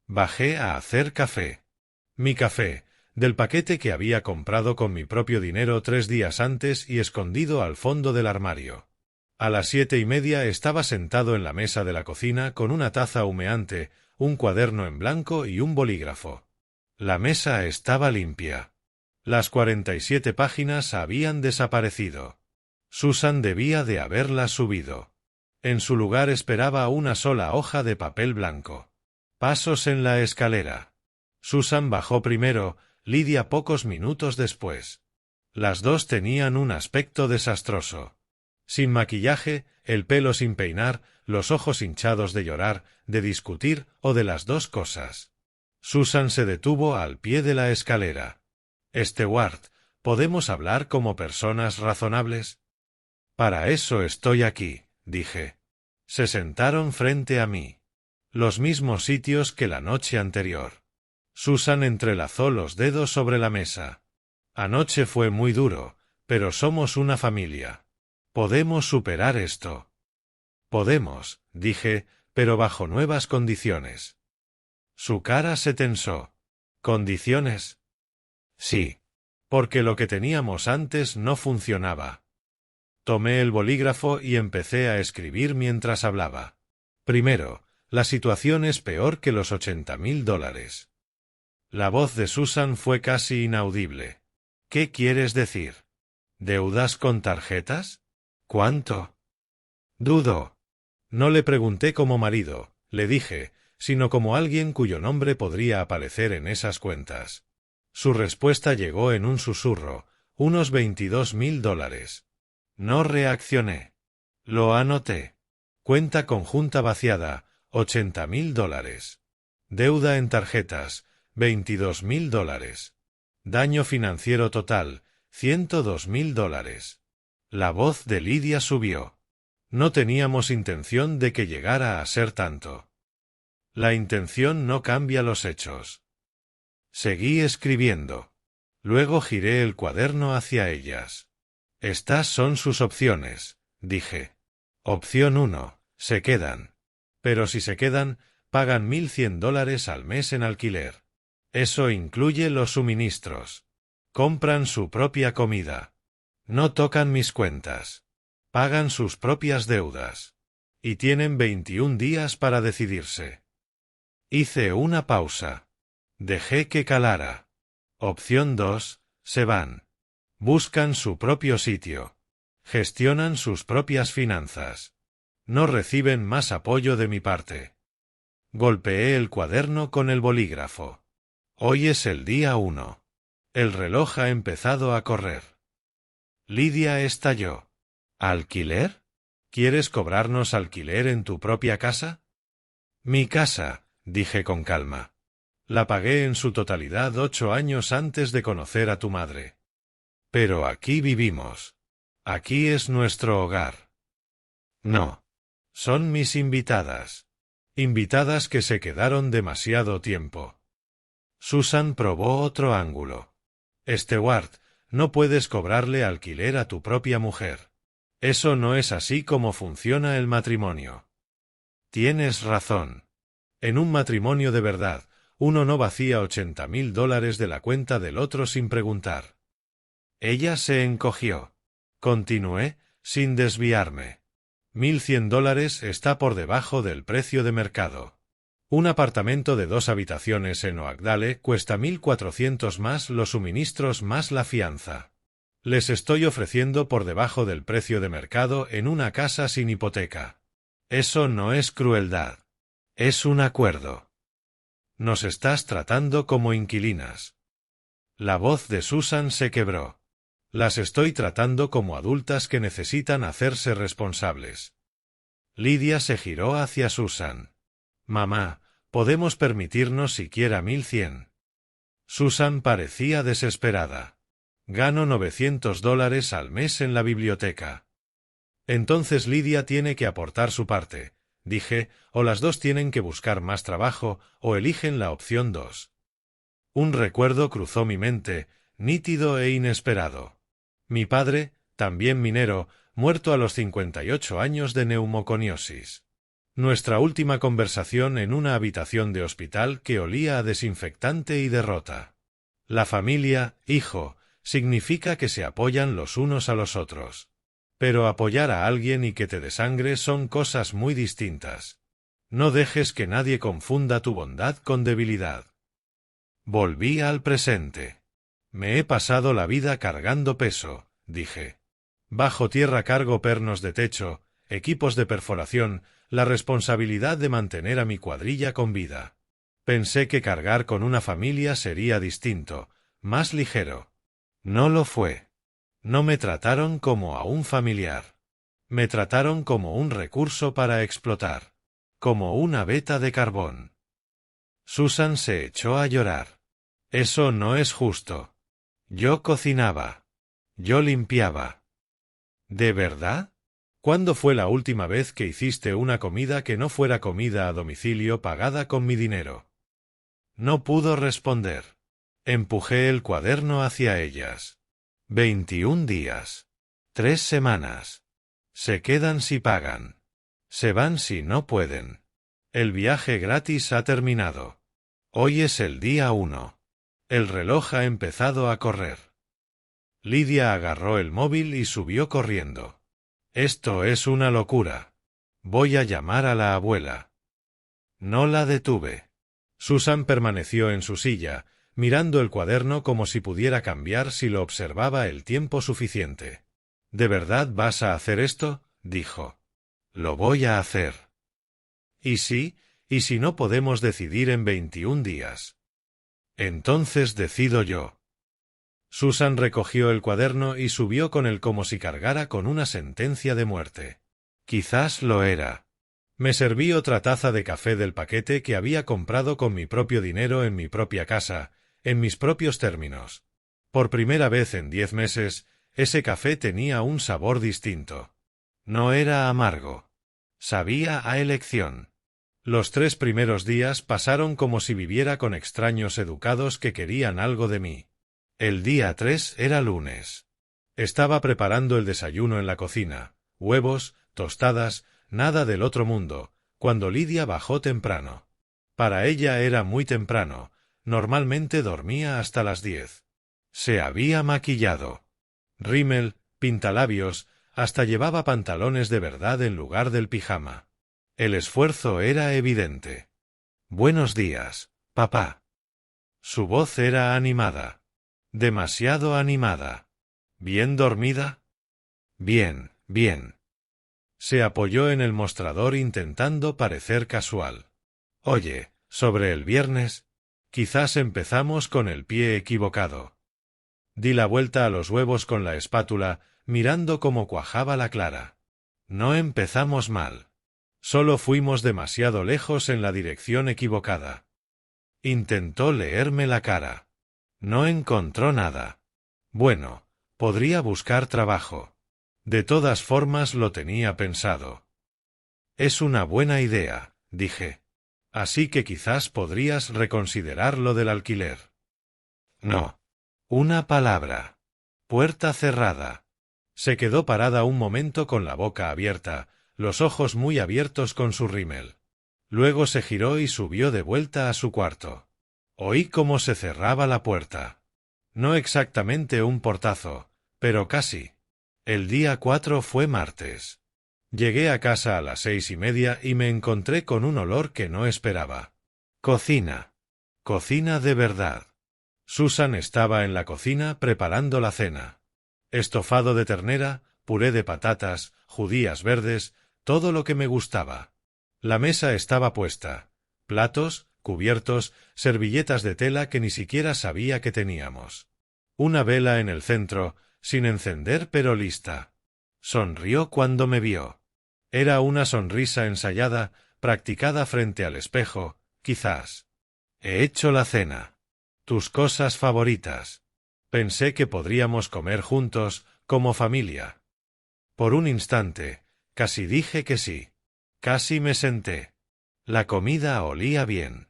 Bajé a hacer café. Mi café, del paquete que había comprado con mi propio dinero 3 días antes y escondido al fondo del armario. A las 7:30 estaba sentado en la mesa de la cocina con una taza humeante, un cuaderno en blanco y un bolígrafo. La mesa estaba limpia. Las 47 páginas habían desaparecido. Susan debía de haberlas subido. En su lugar esperaba una sola hoja de papel blanco. Pasos en la escalera. Susan bajó primero, Lidia pocos minutos después. Las dos tenían un aspecto desastroso. Sin maquillaje, el pelo sin peinar, los ojos hinchados de llorar, de discutir o de las dos cosas. Susan se detuvo al pie de la escalera. «Stewart, ¿podemos hablar como personas razonables?» «Para eso estoy aquí», dije. Se sentaron frente a mí. Los mismos sitios que la noche anterior. Susan entrelazó los dedos sobre la mesa. «Anoche fue muy duro, pero somos una familia. Podemos superar esto». «Podemos», dije, «pero bajo nuevas condiciones». Su cara se tensó. «¿Condiciones?» «Sí. Porque lo que teníamos antes no funcionaba». Tomé el bolígrafo y empecé a escribir mientras hablaba. Primero, la situación es peor que los $80,000. La voz de Susan fue casi inaudible. «¿Qué quieres decir? ¿Deudas con tarjetas? ¿Cuánto?» Dudó. No le pregunté como marido, le dije, sino como alguien cuyo nombre podría aparecer en esas cuentas. Su respuesta llegó en un susurro, unos $22,000. No reaccioné. Lo anoté. Cuenta conjunta vaciada, $80,000. Deuda en tarjetas, $22,000. Daño financiero total, $102,000. La voz de Lidia subió. No teníamos intención de que llegara a ser tanto. La intención no cambia los hechos. Seguí escribiendo. Luego giré el cuaderno hacia ellas. Estas son sus opciones, dije. Opción 1, se quedan. Pero si se quedan, pagan $1,100 al mes en alquiler. Eso incluye los suministros. Compran su propia comida. No tocan mis cuentas. Pagan sus propias deudas. Y tienen 21 días para decidirse. Hice una pausa. Dejé que calara. Opción 2, se van. Buscan su propio sitio. Gestionan sus propias finanzas. No reciben más apoyo de mi parte. Golpeé el cuaderno con el bolígrafo. Hoy es el día 1. El reloj ha empezado a correr. Lidia estalló. ¿Alquiler? ¿Quieres cobrarnos alquiler en tu propia casa? Mi casa, dije con calma. La pagué en su totalidad 8 años antes de conocer a tu madre. Pero aquí vivimos. Aquí es nuestro hogar. No. Son mis invitadas. Invitadas que se quedaron demasiado tiempo. Susan probó otro ángulo. Stewart, no puedes cobrarle alquiler a tu propia mujer. Eso no es así como funciona el matrimonio. Tienes razón. En un matrimonio de verdad, uno no vacía $80,000 de la cuenta del otro sin preguntar. Ella se encogió. Continué, sin desviarme. $1,100 está por debajo del precio de mercado. Un apartamento de 2 habitaciones en Oakdale cuesta $1,400 más los suministros más la fianza. Les estoy ofreciendo por debajo del precio de mercado en una casa sin hipoteca. Eso no es crueldad. Es un acuerdo. Nos estás tratando como inquilinas. La voz de Susan se quebró. Las estoy tratando como adultas que necesitan hacerse responsables. Lidia se giró hacia Susan. Mamá, ¿podemos permitirnos siquiera 1,100? Susan parecía desesperada. Gano $900 al mes en la biblioteca. Entonces Lidia tiene que aportar su parte, dije, o las dos tienen que buscar más trabajo, o eligen la opción 2. Un recuerdo cruzó mi mente, nítido e inesperado. Mi padre, también minero, muerto a los 58 años de neumoconiosis. Nuestra última conversación en una habitación de hospital que olía a desinfectante y derrota. La familia, hijo, significa que se apoyan los unos a los otros. Pero apoyar a alguien y que te desangre son cosas muy distintas. No dejes que nadie confunda tu bondad con debilidad. Volví al presente. Me he pasado la vida cargando peso, dije. Bajo tierra cargo pernos de techo, equipos de perforación, la responsabilidad de mantener a mi cuadrilla con vida. Pensé que cargar con una familia sería distinto, más ligero. No lo fue. No me trataron como a un familiar. Me trataron como un recurso para explotar. Como una veta de carbón. Susan se echó a llorar. Eso no es justo. Yo cocinaba. Yo limpiaba. ¿De verdad? ¿Cuándo fue la última vez que hiciste una comida que no fuera comida a domicilio pagada con mi dinero? No pudo responder. Empujé el cuaderno hacia ellas. 21 días. 3 semanas. Se quedan si pagan. Se van si no pueden. El viaje gratis ha terminado. Hoy es el día 1. El reloj ha empezado a correr. Lidia agarró el móvil y subió corriendo. Esto es una locura. Voy a llamar a la abuela. No la detuve. Susan permaneció en su silla, mirando el cuaderno como si pudiera cambiar si lo observaba el tiempo suficiente. ¿De verdad vas a hacer esto?, dijo. Lo voy a hacer. ¿Y si no podemos decidir en 21 días? Entonces decido yo. Susan recogió el cuaderno y subió con él como si cargara con una sentencia de muerte. Quizás lo era. Me serví otra taza de café del paquete que había comprado con mi propio dinero en mi propia casa, en mis propios términos. Por primera vez en 10 meses, ese café tenía un sabor distinto. No era amargo. Sabía a elección. Los 3 primeros días pasaron como si viviera con extraños educados que querían algo de mí. El día 3 era lunes. Estaba preparando el desayuno en la cocina, huevos, tostadas, nada del otro mundo, cuando Lidia bajó temprano. Para ella era muy temprano, normalmente dormía hasta las 10. Se había maquillado. Rímel, pintalabios, hasta llevaba pantalones de verdad en lugar del pijama. El esfuerzo era evidente. Buenos días, papá. Su voz era animada. Demasiado animada. ¿Bien dormida? Bien, bien. Se apoyó en el mostrador intentando parecer casual. Oye, sobre el viernes, quizás empezamos con el pie equivocado. Di la vuelta a los huevos con la espátula, mirando cómo cuajaba la clara. No empezamos mal. Solo fuimos demasiado lejos en la dirección equivocada. Intentó leerme la cara. No encontró nada. Bueno, podría buscar trabajo. De todas formas lo tenía pensado. Es una buena idea, dije. Así que quizás podrías reconsiderar lo del alquiler. No. Una palabra. Puerta cerrada. Se quedó parada un momento con la boca abierta, los ojos muy abiertos con su rímel. Luego se giró y subió de vuelta a su cuarto. Oí cómo se cerraba la puerta. No exactamente un portazo, pero casi. El día 4 fue martes. Llegué a casa a las 6:30 y me encontré con un olor que no esperaba. Cocina. Cocina de verdad. Susan estaba en la cocina preparando la cena. Estofado de ternera, puré de patatas, judías verdes, todo lo que me gustaba. La mesa estaba puesta. Platos, cubiertos, servilletas de tela que ni siquiera sabía que teníamos. Una vela en el centro, sin encender pero lista. Sonrió cuando me vio. Era una sonrisa ensayada, practicada frente al espejo, quizás. He hecho la cena. Tus cosas favoritas. Pensé que podríamos comer juntos, como familia. Por un instante, casi dije que sí. Casi me senté. La comida olía bien.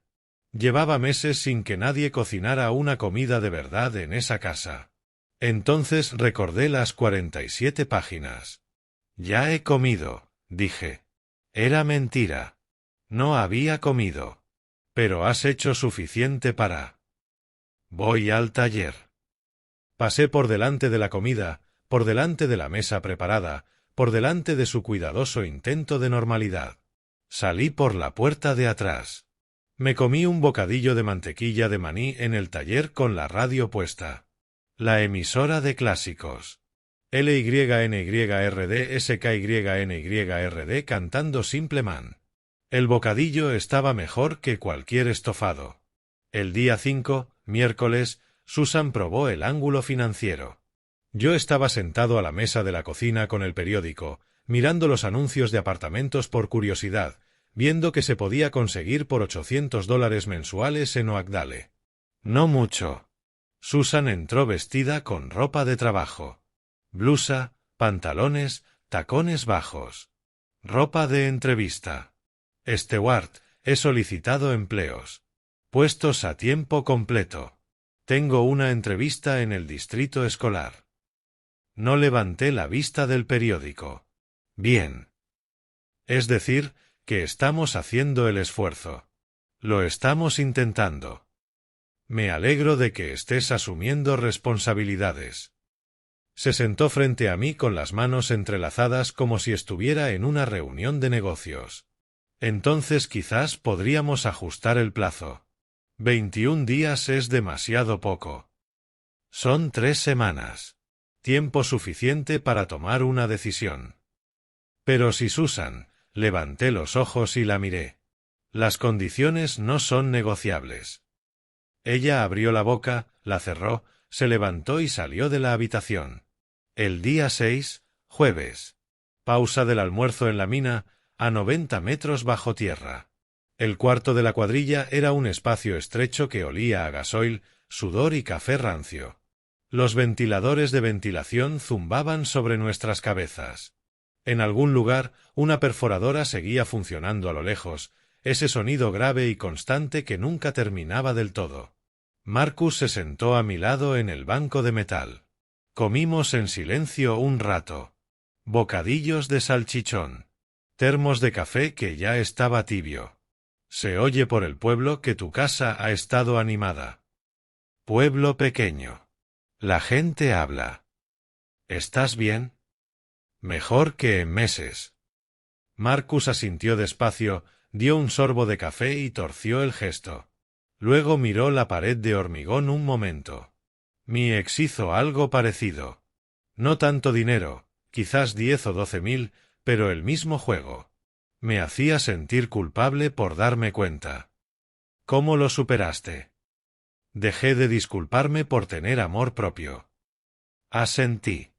Llevaba meses sin que nadie cocinara una comida de verdad en esa casa. Entonces recordé las 47 páginas. Ya he comido, dije. Era mentira. No había comido. Pero has hecho suficiente para... Voy al taller. Pasé por delante de la comida, por delante de la mesa preparada, por delante de su cuidadoso intento de normalidad. Salí por la puerta de atrás. Me comí un bocadillo de mantequilla de maní en el taller con la radio puesta. La emisora de clásicos. LYNYRD cantando Simple Man. El bocadillo estaba mejor que cualquier estofado. El día 5, miércoles, Susan probó el ángulo financiero. Yo estaba sentado a la mesa de la cocina con el periódico, mirando los anuncios de apartamentos por curiosidad, viendo que se podía conseguir por $800 mensuales en Oakdale. No mucho. Susan entró vestida con ropa de trabajo. Blusa, pantalones, tacones bajos. Ropa de entrevista. Stewart, he solicitado empleos. Puestos a tiempo completo. Tengo una entrevista en el distrito escolar. No levanté la vista del periódico. Bien. Es decir, que estamos haciendo el esfuerzo. Lo estamos intentando. Me alegro de que estés asumiendo responsabilidades. Se sentó frente a mí con las manos entrelazadas como si estuviera en una reunión de negocios. Entonces quizás podríamos ajustar el plazo. 21 días es demasiado poco. Son 3 semanas. Tiempo suficiente para tomar una decisión. Pero si Susan, levanté los ojos y la miré. Las condiciones no son negociables. Ella abrió la boca, la cerró, se levantó y salió de la habitación. El día 6, jueves. Pausa del almuerzo en la mina, a 90 metros bajo tierra. El cuarto de la cuadrilla era un espacio estrecho que olía a gasoil, sudor y café rancio. Los ventiladores de ventilación zumbaban sobre nuestras cabezas. En algún lugar, una perforadora seguía funcionando a lo lejos, ese sonido grave y constante que nunca terminaba del todo. Marcus se sentó a mi lado en el banco de metal. Comimos en silencio un rato. Bocadillos de salchichón. Termos de café que ya estaba tibio. Se oye por el pueblo que tu casa ha estado animada. Pueblo pequeño. La gente habla. ¿Estás bien? Mejor que en meses. Marcus asintió despacio, dio un sorbo de café y torció el gesto. Luego miró la pared de hormigón un momento. Mi ex hizo algo parecido. No tanto dinero, quizás 10 o 12.000, pero el mismo juego. Me hacía sentir culpable por darme cuenta. ¿Cómo lo superaste? Dejé de disculparme por tener amor propio. Asentí.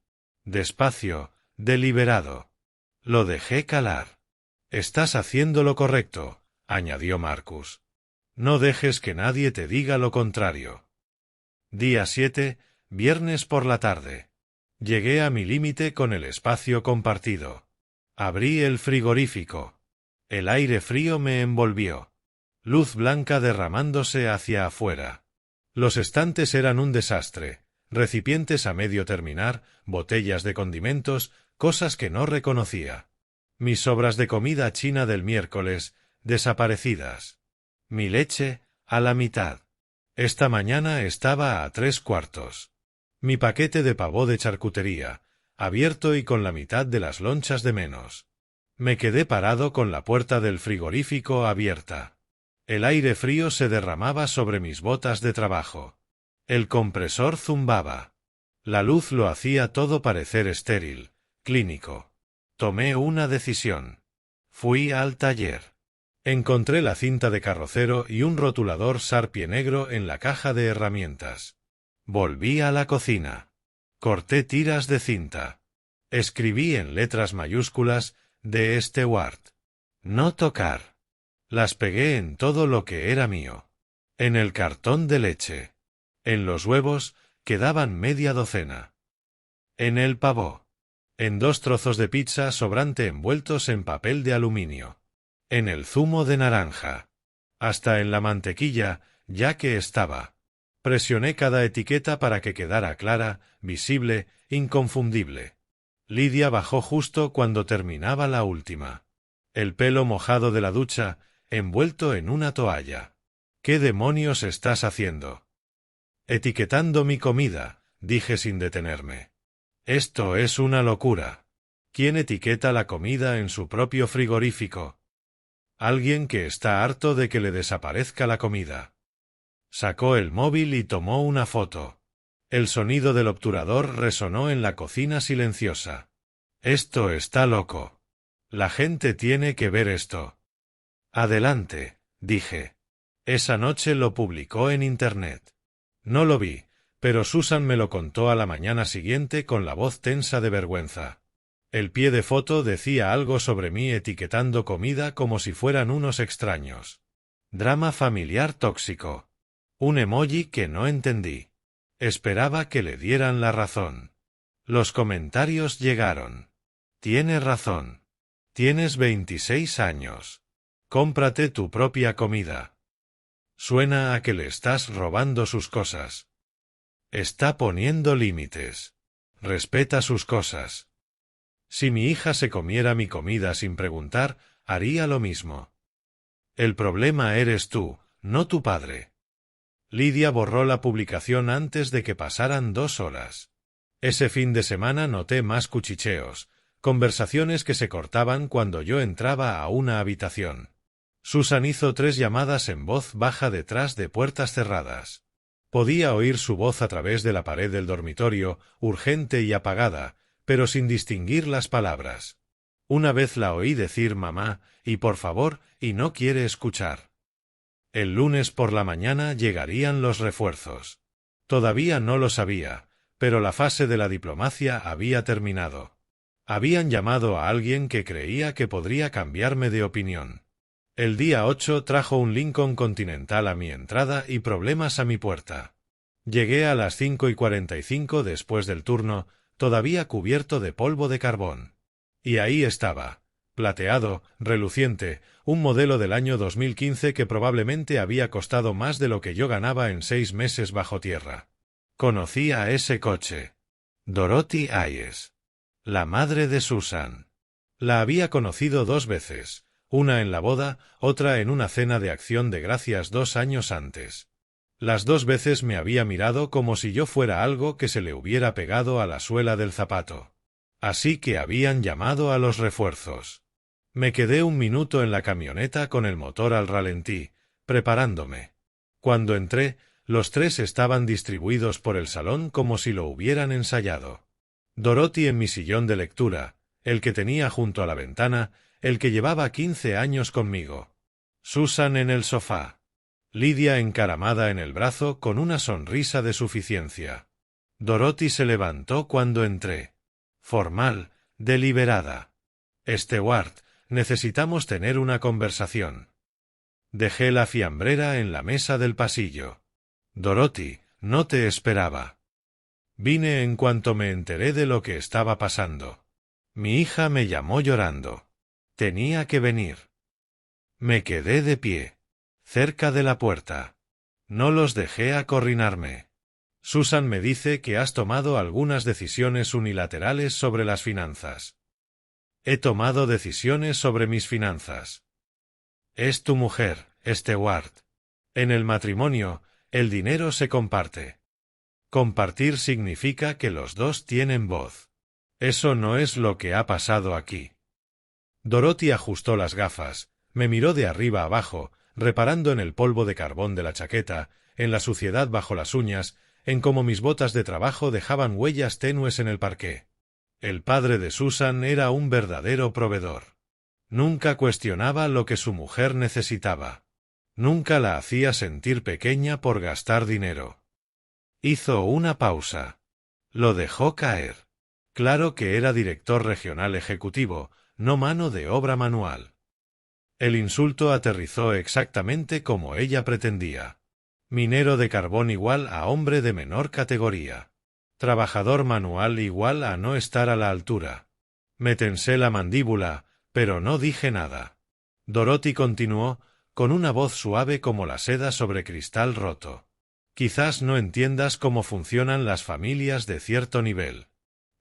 Despacio, deliberado. Lo dejé calar. Estás haciendo lo correcto, añadió Marcus. No dejes que nadie te diga lo contrario. Día 7, viernes por la tarde. Llegué a mi límite con el espacio compartido. Abrí el frigorífico. El aire frío me envolvió. Luz blanca derramándose hacia afuera. Los estantes eran un desastre. Recipientes a medio terminar, botellas de condimentos, cosas que no reconocía. Mis sobras de comida china del miércoles, desaparecidas. Mi leche, a la mitad. Esta mañana estaba a 3/4. Mi paquete de pavó de charcutería, abierto y con la mitad de las lonchas de menos. Me quedé parado con la puerta del frigorífico abierta. El aire frío se derramaba sobre mis botas de trabajo. El compresor zumbaba. La luz lo hacía todo parecer estéril, clínico. Tomé una decisión. Fui al taller. Encontré la cinta de carrocero y un rotulador Sharpie negro en la caja de herramientas. Volví a la cocina. Corté tiras de cinta. Escribí en letras mayúsculas de Stewart. No tocar. Las pegué en todo lo que era mío. En el cartón de leche. En los huevos, quedaban media docena. En el pavó. En 2 trozos de pizza sobrante envueltos en papel de aluminio. En el zumo de naranja. Hasta en la mantequilla, ya que estaba. Presioné cada etiqueta para que quedara clara, visible, inconfundible. Lidia bajó justo cuando terminaba la última. El pelo mojado de la ducha, envuelto en una toalla. ¿Qué demonios estás haciendo? Etiquetando mi comida, dije sin detenerme. Esto es una locura. ¿Quién etiqueta la comida en su propio frigorífico? Alguien que está harto de que le desaparezca la comida. Sacó el móvil y tomó una foto. El sonido del obturador resonó en la cocina silenciosa. Esto está loco. La gente tiene que ver esto. Adelante, dije. Esa noche lo publicó en Internet. No lo vi, pero Susan me lo contó a la mañana siguiente con la voz tensa de vergüenza. El pie de foto decía algo sobre mí etiquetando comida como si fueran unos extraños. Drama familiar tóxico. Un emoji que no entendí. Esperaba que le dieran la razón. Los comentarios llegaron. Tienes razón. Tienes 26 años. Cómprate tu propia comida. Suena a que le estás robando sus cosas. Está poniendo límites. Respeta sus cosas. Si mi hija se comiera mi comida sin preguntar, haría lo mismo. El problema eres tú, no tu padre. Lidia borró la publicación antes de que pasaran 2 horas. Ese fin de semana noté más cuchicheos, conversaciones que se cortaban cuando yo entraba a una habitación. Susan hizo 3 llamadas en voz baja detrás de puertas cerradas. Podía oír su voz a través de la pared del dormitorio, urgente y apagada, pero sin distinguir las palabras. Una vez la oí decir mamá, y por favor, y no quiere escuchar. El lunes por la mañana llegarían los refuerzos. Todavía no lo sabía, pero la fase de la diplomacia había terminado. Habían llamado a alguien que creía que podría cambiarme de opinión. El día 8 trajo un Lincoln Continental a mi entrada y problemas a mi puerta. Llegué a las 5:45 después del turno, todavía cubierto de polvo de carbón. Y ahí estaba, plateado, reluciente, un modelo del año 2015 que probablemente había costado más de lo que yo ganaba en 6 meses bajo tierra. Conocía ese coche. Dorothy Ayes. La madre de Susan. La había conocido 2 veces. Una en la boda, otra en una cena de acción de gracias 2 años antes. Las 2 veces me había mirado como si yo fuera algo que se le hubiera pegado a la suela del zapato. Así que habían llamado a los refuerzos. Me quedé 1 minuto en la camioneta con el motor al ralentí, preparándome. Cuando entré, los 3 estaban distribuidos por el salón como si lo hubieran ensayado. Dorothy en mi sillón de lectura, el que tenía junto a la ventana, el que llevaba 15 años conmigo. Susan en el sofá. Lidia encaramada en el brazo con una sonrisa de suficiencia. Dorothy se levantó cuando entré. Formal, deliberada. Stewart, necesitamos tener una conversación. Dejé la fiambrera en la mesa del pasillo. Dorothy, no te esperaba. Vine en cuanto me enteré de lo que estaba pasando. Mi hija me llamó llorando. Tenía que venir. Me quedé de pie, cerca de la puerta. No los dejé acorrinarme. Susan me dice que has tomado algunas decisiones unilaterales sobre las finanzas. He tomado decisiones sobre mis finanzas. Es tu mujer, Stewart. En el matrimonio, el dinero se comparte. Compartir significa que los 2 tienen voz. Eso no es lo que ha pasado aquí. Dorothy ajustó las gafas, me miró de arriba abajo, reparando en el polvo de carbón de la chaqueta, en la suciedad bajo las uñas, en cómo mis botas de trabajo dejaban huellas tenues en el parqué. El padre de Susan era un verdadero proveedor. Nunca cuestionaba lo que su mujer necesitaba. Nunca la hacía sentir pequeña por gastar dinero. Hizo una pausa. Lo dejó caer. Claro que era director regional ejecutivo, no mano de obra manual. El insulto aterrizó exactamente como ella pretendía. Minero de carbón igual a hombre de menor categoría. Trabajador manual igual a no estar a la altura. Me tensé la mandíbula, pero no dije nada. Dorothy continuó, con una voz suave como la seda sobre cristal roto. Quizás no entiendas cómo funcionan las familias de cierto nivel.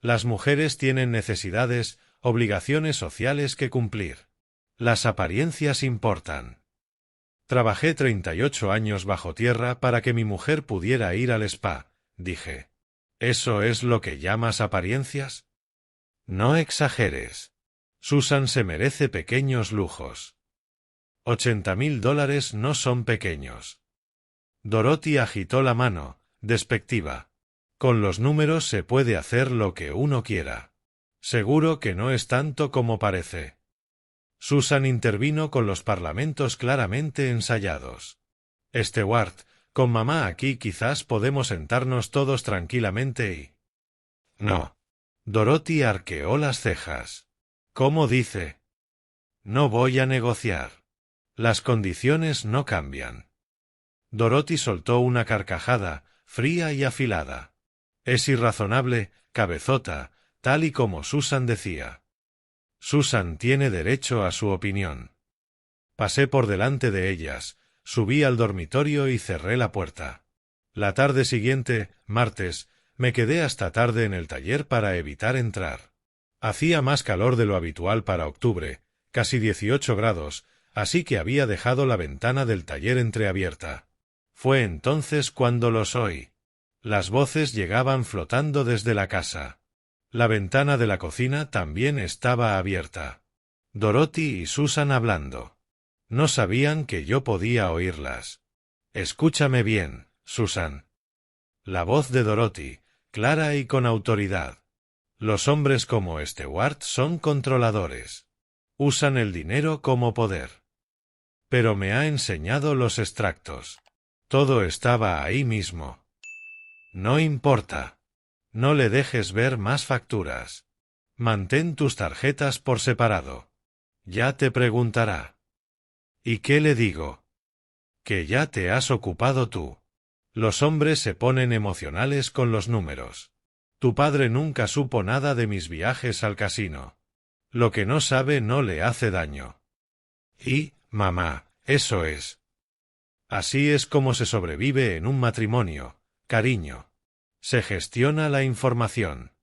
Las mujeres tienen necesidades, obligaciones sociales que cumplir. Las apariencias importan. Trabajé 38 años bajo tierra para que mi mujer pudiera ir al spa, dije. ¿Eso es lo que llamas apariencias? No exageres. Susan se merece pequeños lujos. $80.000 no son pequeños. Dorothy agitó la mano, despectiva. Con los números se puede hacer lo que uno quiera. Seguro que no es tanto como parece. Susan intervino con los parlamentos claramente ensayados. Stewart, con mamá aquí quizás podemos sentarnos todos tranquilamente y... No. Dorothy arqueó las cejas. ¿Cómo dice? No voy a negociar. Las condiciones no cambian. Dorothy soltó una carcajada, fría y afilada. Es irrazonable, cabezota, tal y como Susan decía. Susan tiene derecho a su opinión. Pasé por delante de ellas, subí al dormitorio y cerré la puerta. La tarde siguiente, martes, me quedé hasta tarde en el taller para evitar entrar. Hacía más calor de lo habitual para octubre, casi 18 grados, así que había dejado la ventana del taller entreabierta. Fue entonces cuando los oí. Las voces llegaban flotando desde la casa. La ventana de la cocina también estaba abierta. Dorothy y Susan hablando. No sabían que yo podía oírlas. Escúchame bien, Susan. La voz de Dorothy, clara y con autoridad. Los hombres como Stewart son controladores. Usan el dinero como poder. Pero me ha enseñado los extractos. Todo estaba ahí mismo. No importa. No le dejes ver más facturas. Mantén tus tarjetas por separado. Ya te preguntará. ¿Y qué le digo? Que ya te has ocupado tú. Los hombres se ponen emocionales con los números. Tu padre nunca supo nada de mis viajes al casino. Lo que no sabe no le hace daño. Y, mamá, eso es. Así es como se sobrevive en un matrimonio, cariño. Se gestiona la información.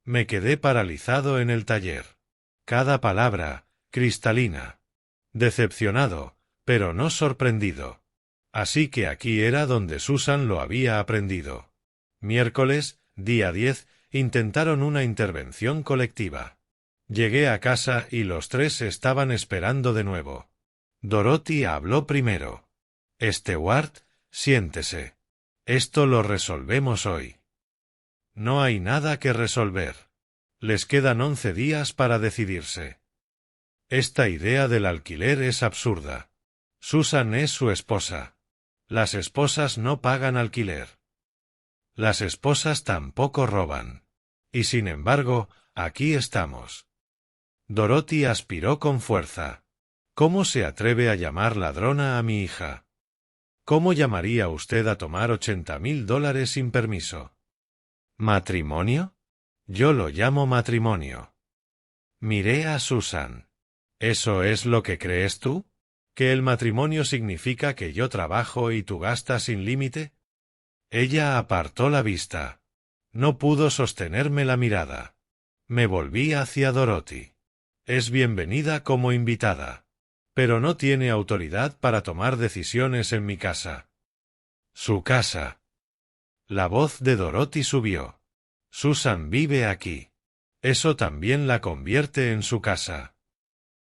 Me quedé paralizado en el taller. Cada palabra, cristalina. Decepcionado, pero no sorprendido. Así que aquí era donde Susan lo había aprendido. Miércoles, día 10, intentaron una intervención colectiva. Llegué a casa y los tres estaban esperando de nuevo. Dorothy habló primero. Stewart, siéntese. Esto lo resolvemos hoy. No hay nada que resolver. Les quedan 11 días para decidirse. Esta idea del alquiler es absurda. Susan es su esposa. Las esposas no pagan alquiler. Las esposas tampoco roban. Y sin embargo, aquí estamos. Dorothy aspiró con fuerza. ¿Cómo se atreve a llamar ladrona a mi hija? ¿Cómo llamaría usted a tomar $80.000 sin permiso? ¿Matrimonio? Yo lo llamo matrimonio. Miré a Susan. ¿Eso es lo que crees tú? ¿Que el matrimonio significa que yo trabajo y tú gastas sin límite? Ella apartó la vista. No pudo sostenerme la mirada. Me volví hacia Dorothy. Es bienvenida como invitada. Pero no tiene autoridad para tomar decisiones en mi casa. Su casa. La voz de Dorothy subió. Susan vive aquí. Eso también la convierte en su casa.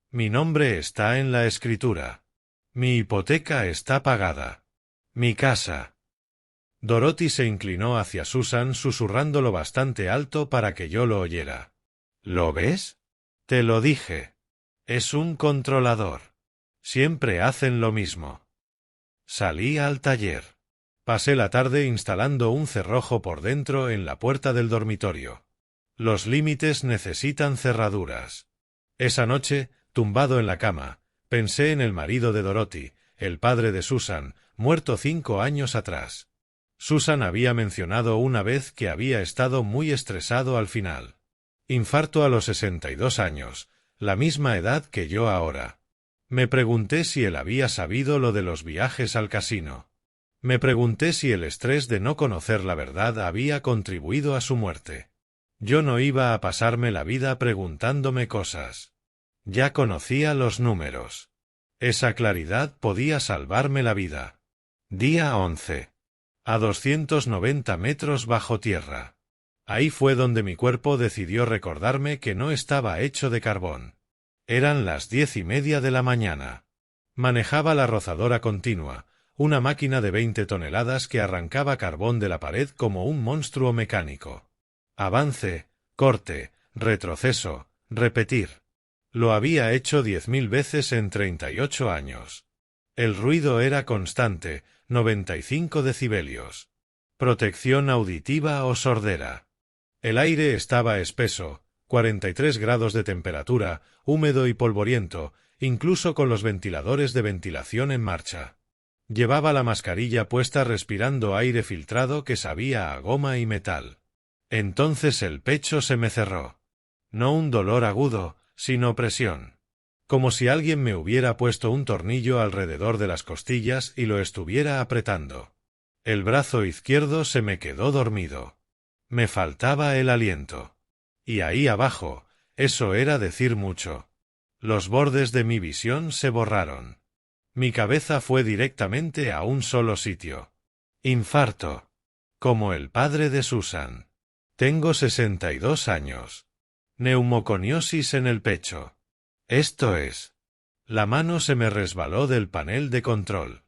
Mi nombre está en la escritura. Mi hipoteca está pagada. Mi casa. Dorothy se inclinó hacia Susan susurrándolo bastante alto para que yo lo oyera. ¿Lo ves? Te lo dije. Es un controlador. Siempre hacen lo mismo. Salí al taller. Pasé la tarde instalando un cerrojo por dentro en la puerta del dormitorio. Los límites necesitan cerraduras. Esa noche, tumbado en la cama, pensé en el marido de Dorothy, el padre de Susan, muerto 5 años atrás. Susan había mencionado una vez que había estado muy estresado al final. Infarto a los 62 años, la misma edad que yo ahora. Me pregunté si él había sabido lo de los viajes al casino. Me pregunté si el estrés de no conocer la verdad había contribuido a su muerte. Yo no iba a pasarme la vida preguntándome cosas. Ya conocía los números. Esa claridad podía salvarme la vida. Día 11. A 290 metros bajo tierra. Ahí fue donde mi cuerpo decidió recordarme que no estaba hecho de carbón. Eran las 10:30 de la mañana. Manejaba la rozadora continua, una máquina de 20 toneladas que arrancaba carbón de la pared como un monstruo mecánico. Avance, corte, retroceso, repetir. Lo había hecho 10.000 veces en 38 años. El ruido era constante, 95 decibelios. Protección auditiva o sordera. El aire estaba espeso, 43 grados de temperatura, húmedo y polvoriento, incluso con los ventiladores de ventilación en marcha. Llevaba la mascarilla puesta respirando aire filtrado que sabía a goma y metal. Entonces el pecho se me cerró. No un dolor agudo, sino presión. Como si alguien me hubiera puesto un tornillo alrededor de las costillas y lo estuviera apretando. El brazo izquierdo se me quedó dormido. Me faltaba el aliento. Y ahí abajo, eso era decir mucho. Los bordes de mi visión se borraron. Mi cabeza fue directamente a un solo sitio. Infarto. Como el padre de Susan. Tengo 62 años. Neumoconiosis en el pecho. Esto es. La mano se me resbaló del panel de control.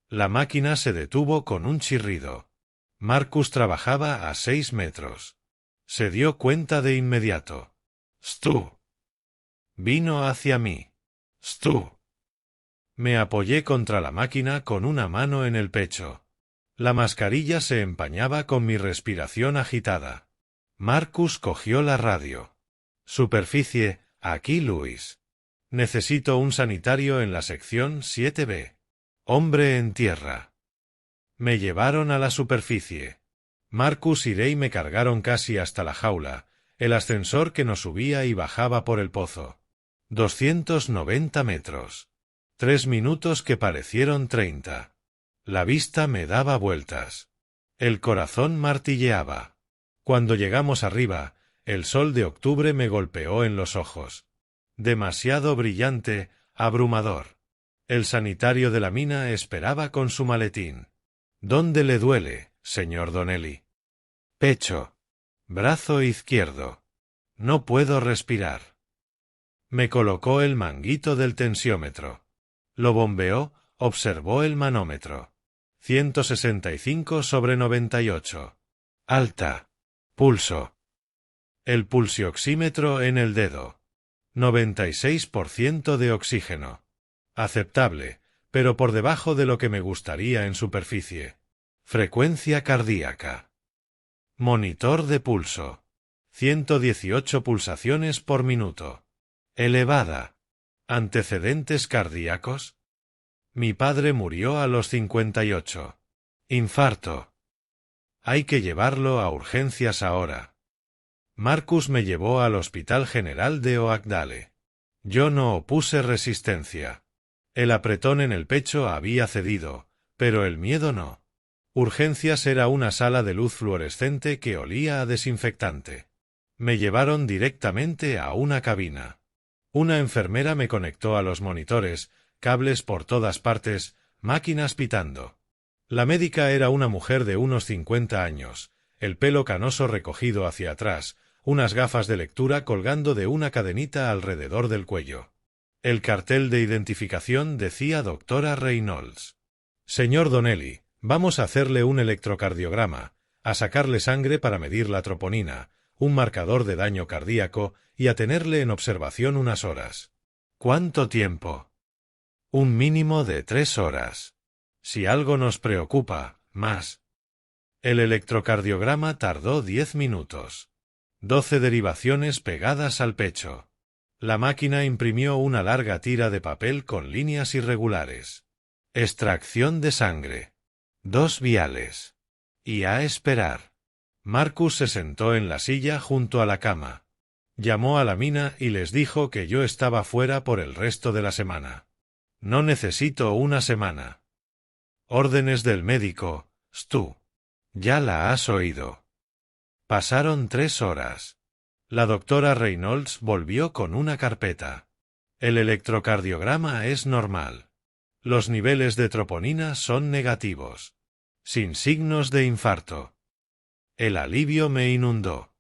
La máquina se detuvo con un chirrido. Marcus trabajaba a 6 metros. Se dio cuenta de inmediato. «Stu». Vino hacia mí. «Stu». Me apoyé contra la máquina con una mano en el pecho. La mascarilla se empañaba con mi respiración agitada. Marcus cogió la radio. Superficie, aquí Luis. Necesito un sanitario en la sección 7B. Hombre en tierra. Me llevaron a la superficie. Marcus y Ray me cargaron casi hasta la jaula, el ascensor que nos subía y bajaba por el pozo. 290 metros. 3 minutos que parecieron 30. La vista me daba vueltas. El corazón martilleaba. Cuando llegamos arriba, el sol de octubre me golpeó en los ojos. Demasiado brillante, abrumador. El sanitario de la mina esperaba con su maletín. ¿Dónde le duele, señor Donnelly? Pecho. Brazo izquierdo. No puedo respirar. Me colocó el manguito del tensiómetro. Lo bombeó, observó el manómetro. 165/98. Alta. Pulso. El pulsioxímetro en el dedo. 96% de oxígeno. Aceptable, pero por debajo de lo que me gustaría en superficie. Frecuencia cardíaca. Monitor de pulso. 118 pulsaciones por minuto. Elevada. ¿Antecedentes cardíacos? Mi padre murió a los 58. Infarto. Hay que llevarlo a urgencias ahora. Marcus me llevó al Hospital General de Oakdale. Yo no opuse resistencia. El apretón en el pecho había cedido, pero el miedo no. Urgencias era una sala de luz fluorescente que olía a desinfectante. Me llevaron directamente a una cabina. Una enfermera me conectó a los monitores, cables por todas partes, máquinas pitando. La médica era una mujer de unos 50 años, el pelo canoso recogido hacia atrás, unas gafas de lectura colgando de una cadenita alrededor del cuello. El cartel de identificación decía Doctora Reynolds. Señor Donnelly, vamos a hacerle un electrocardiograma, a sacarle sangre para medir la troponina, un marcador de daño cardíaco y a tenerle en observación unas horas. ¿Cuánto tiempo? Un mínimo de 3 horas. Si algo nos preocupa, más. El electrocardiograma tardó 10 minutos. 12 derivaciones pegadas al pecho. La máquina imprimió una larga tira de papel con líneas irregulares. Extracción de sangre. 2 viales. Y a esperar. Marcus se sentó en la silla junto a la cama. Llamó a la mina y les dijo que yo estaba fuera por el resto de la semana. No necesito una semana. Órdenes del médico, Stu. Ya la has oído. Pasaron 3 horas. La doctora Reynolds volvió con una carpeta. El electrocardiograma es normal. Los niveles de troponina son negativos. Sin signos de infarto. El alivio me inundó.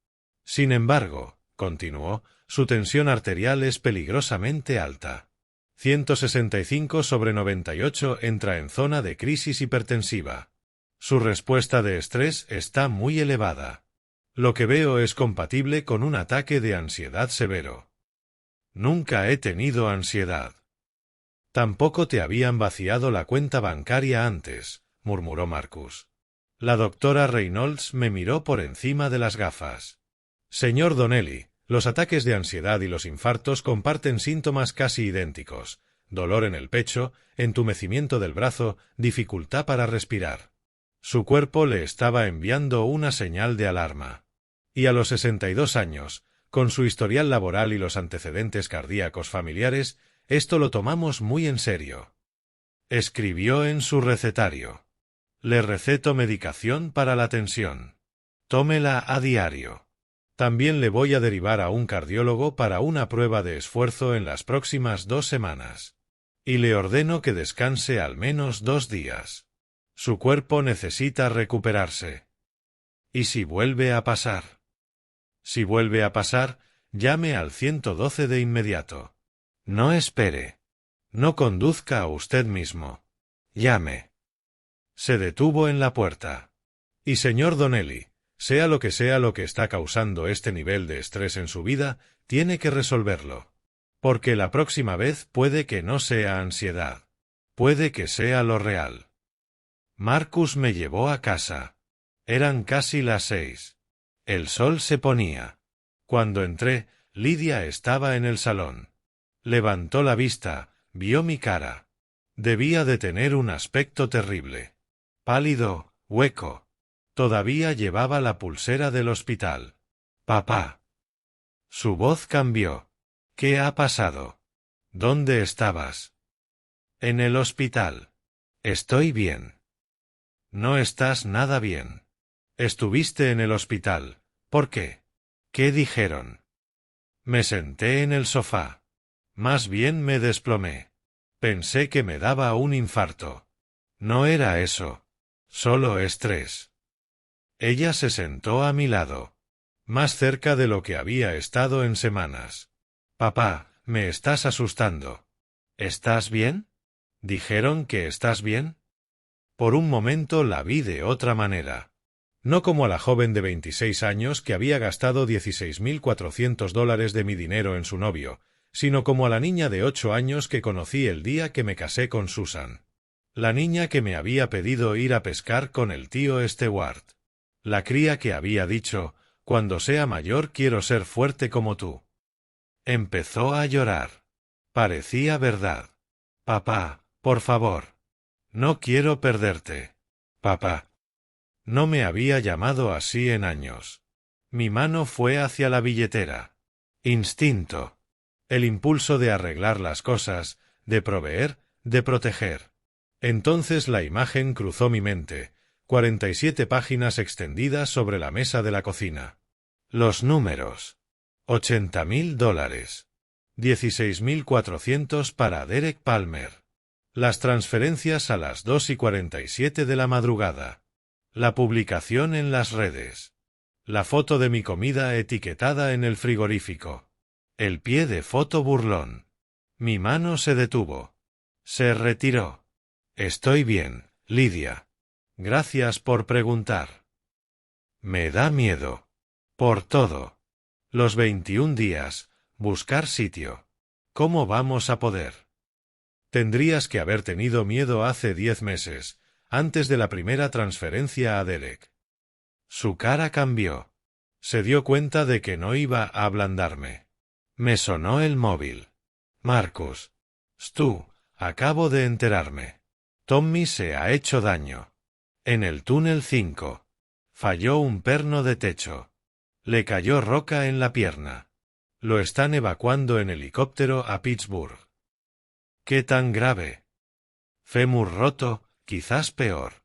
Sin embargo, continuó, su tensión arterial es peligrosamente alta. 165/98 entra en zona de crisis hipertensiva. Su respuesta de estrés está muy elevada. Lo que veo es compatible con un ataque de ansiedad severo. Nunca he tenido ansiedad. Tampoco te habían vaciado la cuenta bancaria antes, murmuró Marcus. La doctora Reynolds me miró por encima de las gafas. Señor Donnelly, los ataques de ansiedad y los infartos comparten síntomas casi idénticos: dolor en el pecho, entumecimiento del brazo, dificultad para respirar. Su cuerpo le estaba enviando una señal de alarma. Y a los 62 años, con su historial laboral y los antecedentes cardíacos familiares, esto lo tomamos muy en serio. Escribió en su recetario. Le receto medicación para la tensión. Tómela a diario. También le voy a derivar a un cardiólogo para una prueba de esfuerzo en las próximas 2 semanas. Y le ordeno que descanse al menos 2 días. Su cuerpo necesita recuperarse. ¿Y si vuelve a pasar? Si vuelve a pasar, llame al 112 de inmediato. No espere. No conduzca a usted mismo. Llame. Se detuvo en la puerta. Y señor Donnelly, sea lo que está causando este nivel de estrés en su vida, tiene que resolverlo. Porque la próxima vez puede que no sea ansiedad. Puede que sea lo real. Marcus me llevó a casa. Eran casi las 6. El sol se ponía. Cuando entré, Lidia estaba en el salón. Levantó la vista, vio mi cara. Debía de tener un aspecto terrible. Pálido, hueco. Todavía llevaba la pulsera del hospital. Papá. Su voz cambió. ¿Qué ha pasado? ¿Dónde estabas? En el hospital. Estoy bien. No estás nada bien. Estuviste en el hospital. ¿Por qué? ¿Qué dijeron? Me senté en el sofá. Más bien me desplomé. Pensé que me daba un infarto. No era eso. Solo estrés. Ella se sentó a mi lado. Más cerca de lo que había estado en semanas. Papá, me estás asustando. ¿Estás bien? ¿Dijeron que estás bien? Por un momento la vi de otra manera. No como a la joven de 26 años que había gastado $16,400 de mi dinero en su novio, sino como a la niña de 8 años que conocí el día que me casé con Susan. La niña que me había pedido ir a pescar con el tío Stewart. La cría que había dicho, cuando sea mayor quiero ser fuerte como tú. Empezó a llorar. Parecía verdad. Papá, por favor. No quiero perderte. Papá. No me había llamado así en años. Mi mano fue hacia la billetera. Instinto. El impulso de arreglar las cosas, de proveer, de proteger. Entonces la imagen cruzó mi mente, 47 páginas extendidas sobre la mesa de la cocina. Los números. $80,000. 16,400 para Derek Palmer. Las transferencias a las 2:47 de la madrugada. La publicación en las redes. La foto de mi comida etiquetada en el frigorífico. El pie de foto burlón. Mi mano se detuvo. Se retiró. Estoy bien, Lidia. Gracias por preguntar. Me da miedo. Por todo. Los 21 días, buscar sitio. ¿Cómo vamos a poder? Tendrías que haber tenido miedo hace 10 meses, antes de la primera transferencia a Derek. Su cara cambió. Se dio cuenta de que no iba a ablandarme. Me sonó el móvil. Marcus. Stu, acabo de enterarme. Tommy se ha hecho daño. En el túnel 5. Falló un perno de techo. Le cayó roca en la pierna. Lo están evacuando en helicóptero a Pittsburgh. ¿Qué tan grave? Fémur roto, quizás peor.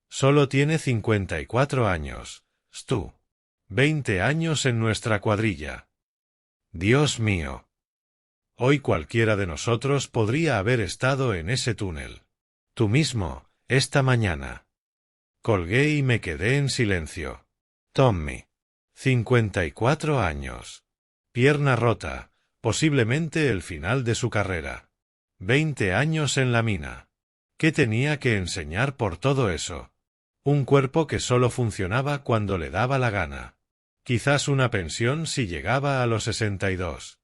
Solo tiene 54 años, Stu. 20 años en nuestra cuadrilla. Dios mío. Hoy cualquiera de nosotros podría haber estado en ese túnel. Tú mismo, esta mañana. Colgué y me quedé en silencio. Tommy. 54 años. Pierna rota, posiblemente el final de su carrera. 20 años en la mina. ¿Qué tenía que enseñar por todo eso? Un cuerpo que solo funcionaba cuando le daba la gana. Quizás una pensión si llegaba a los 62.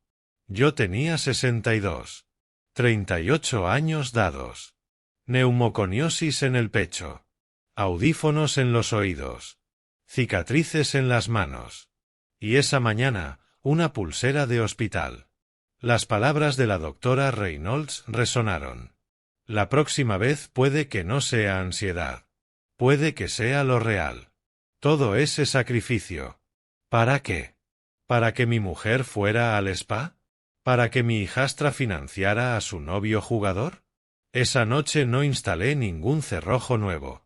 Yo tenía 62. 38 años dados. Neumoconiosis en el pecho. Audífonos en los oídos. Cicatrices en las manos. Y esa mañana, una pulsera de hospital. Las palabras de la doctora Reynolds resonaron. La próxima vez puede que no sea ansiedad. Puede que sea lo real. Todo ese sacrificio. ¿Para qué? ¿Para que mi mujer fuera al spa? ¿Para que mi hijastra financiara a su novio jugador? Esa noche no instalé ningún cerrojo nuevo.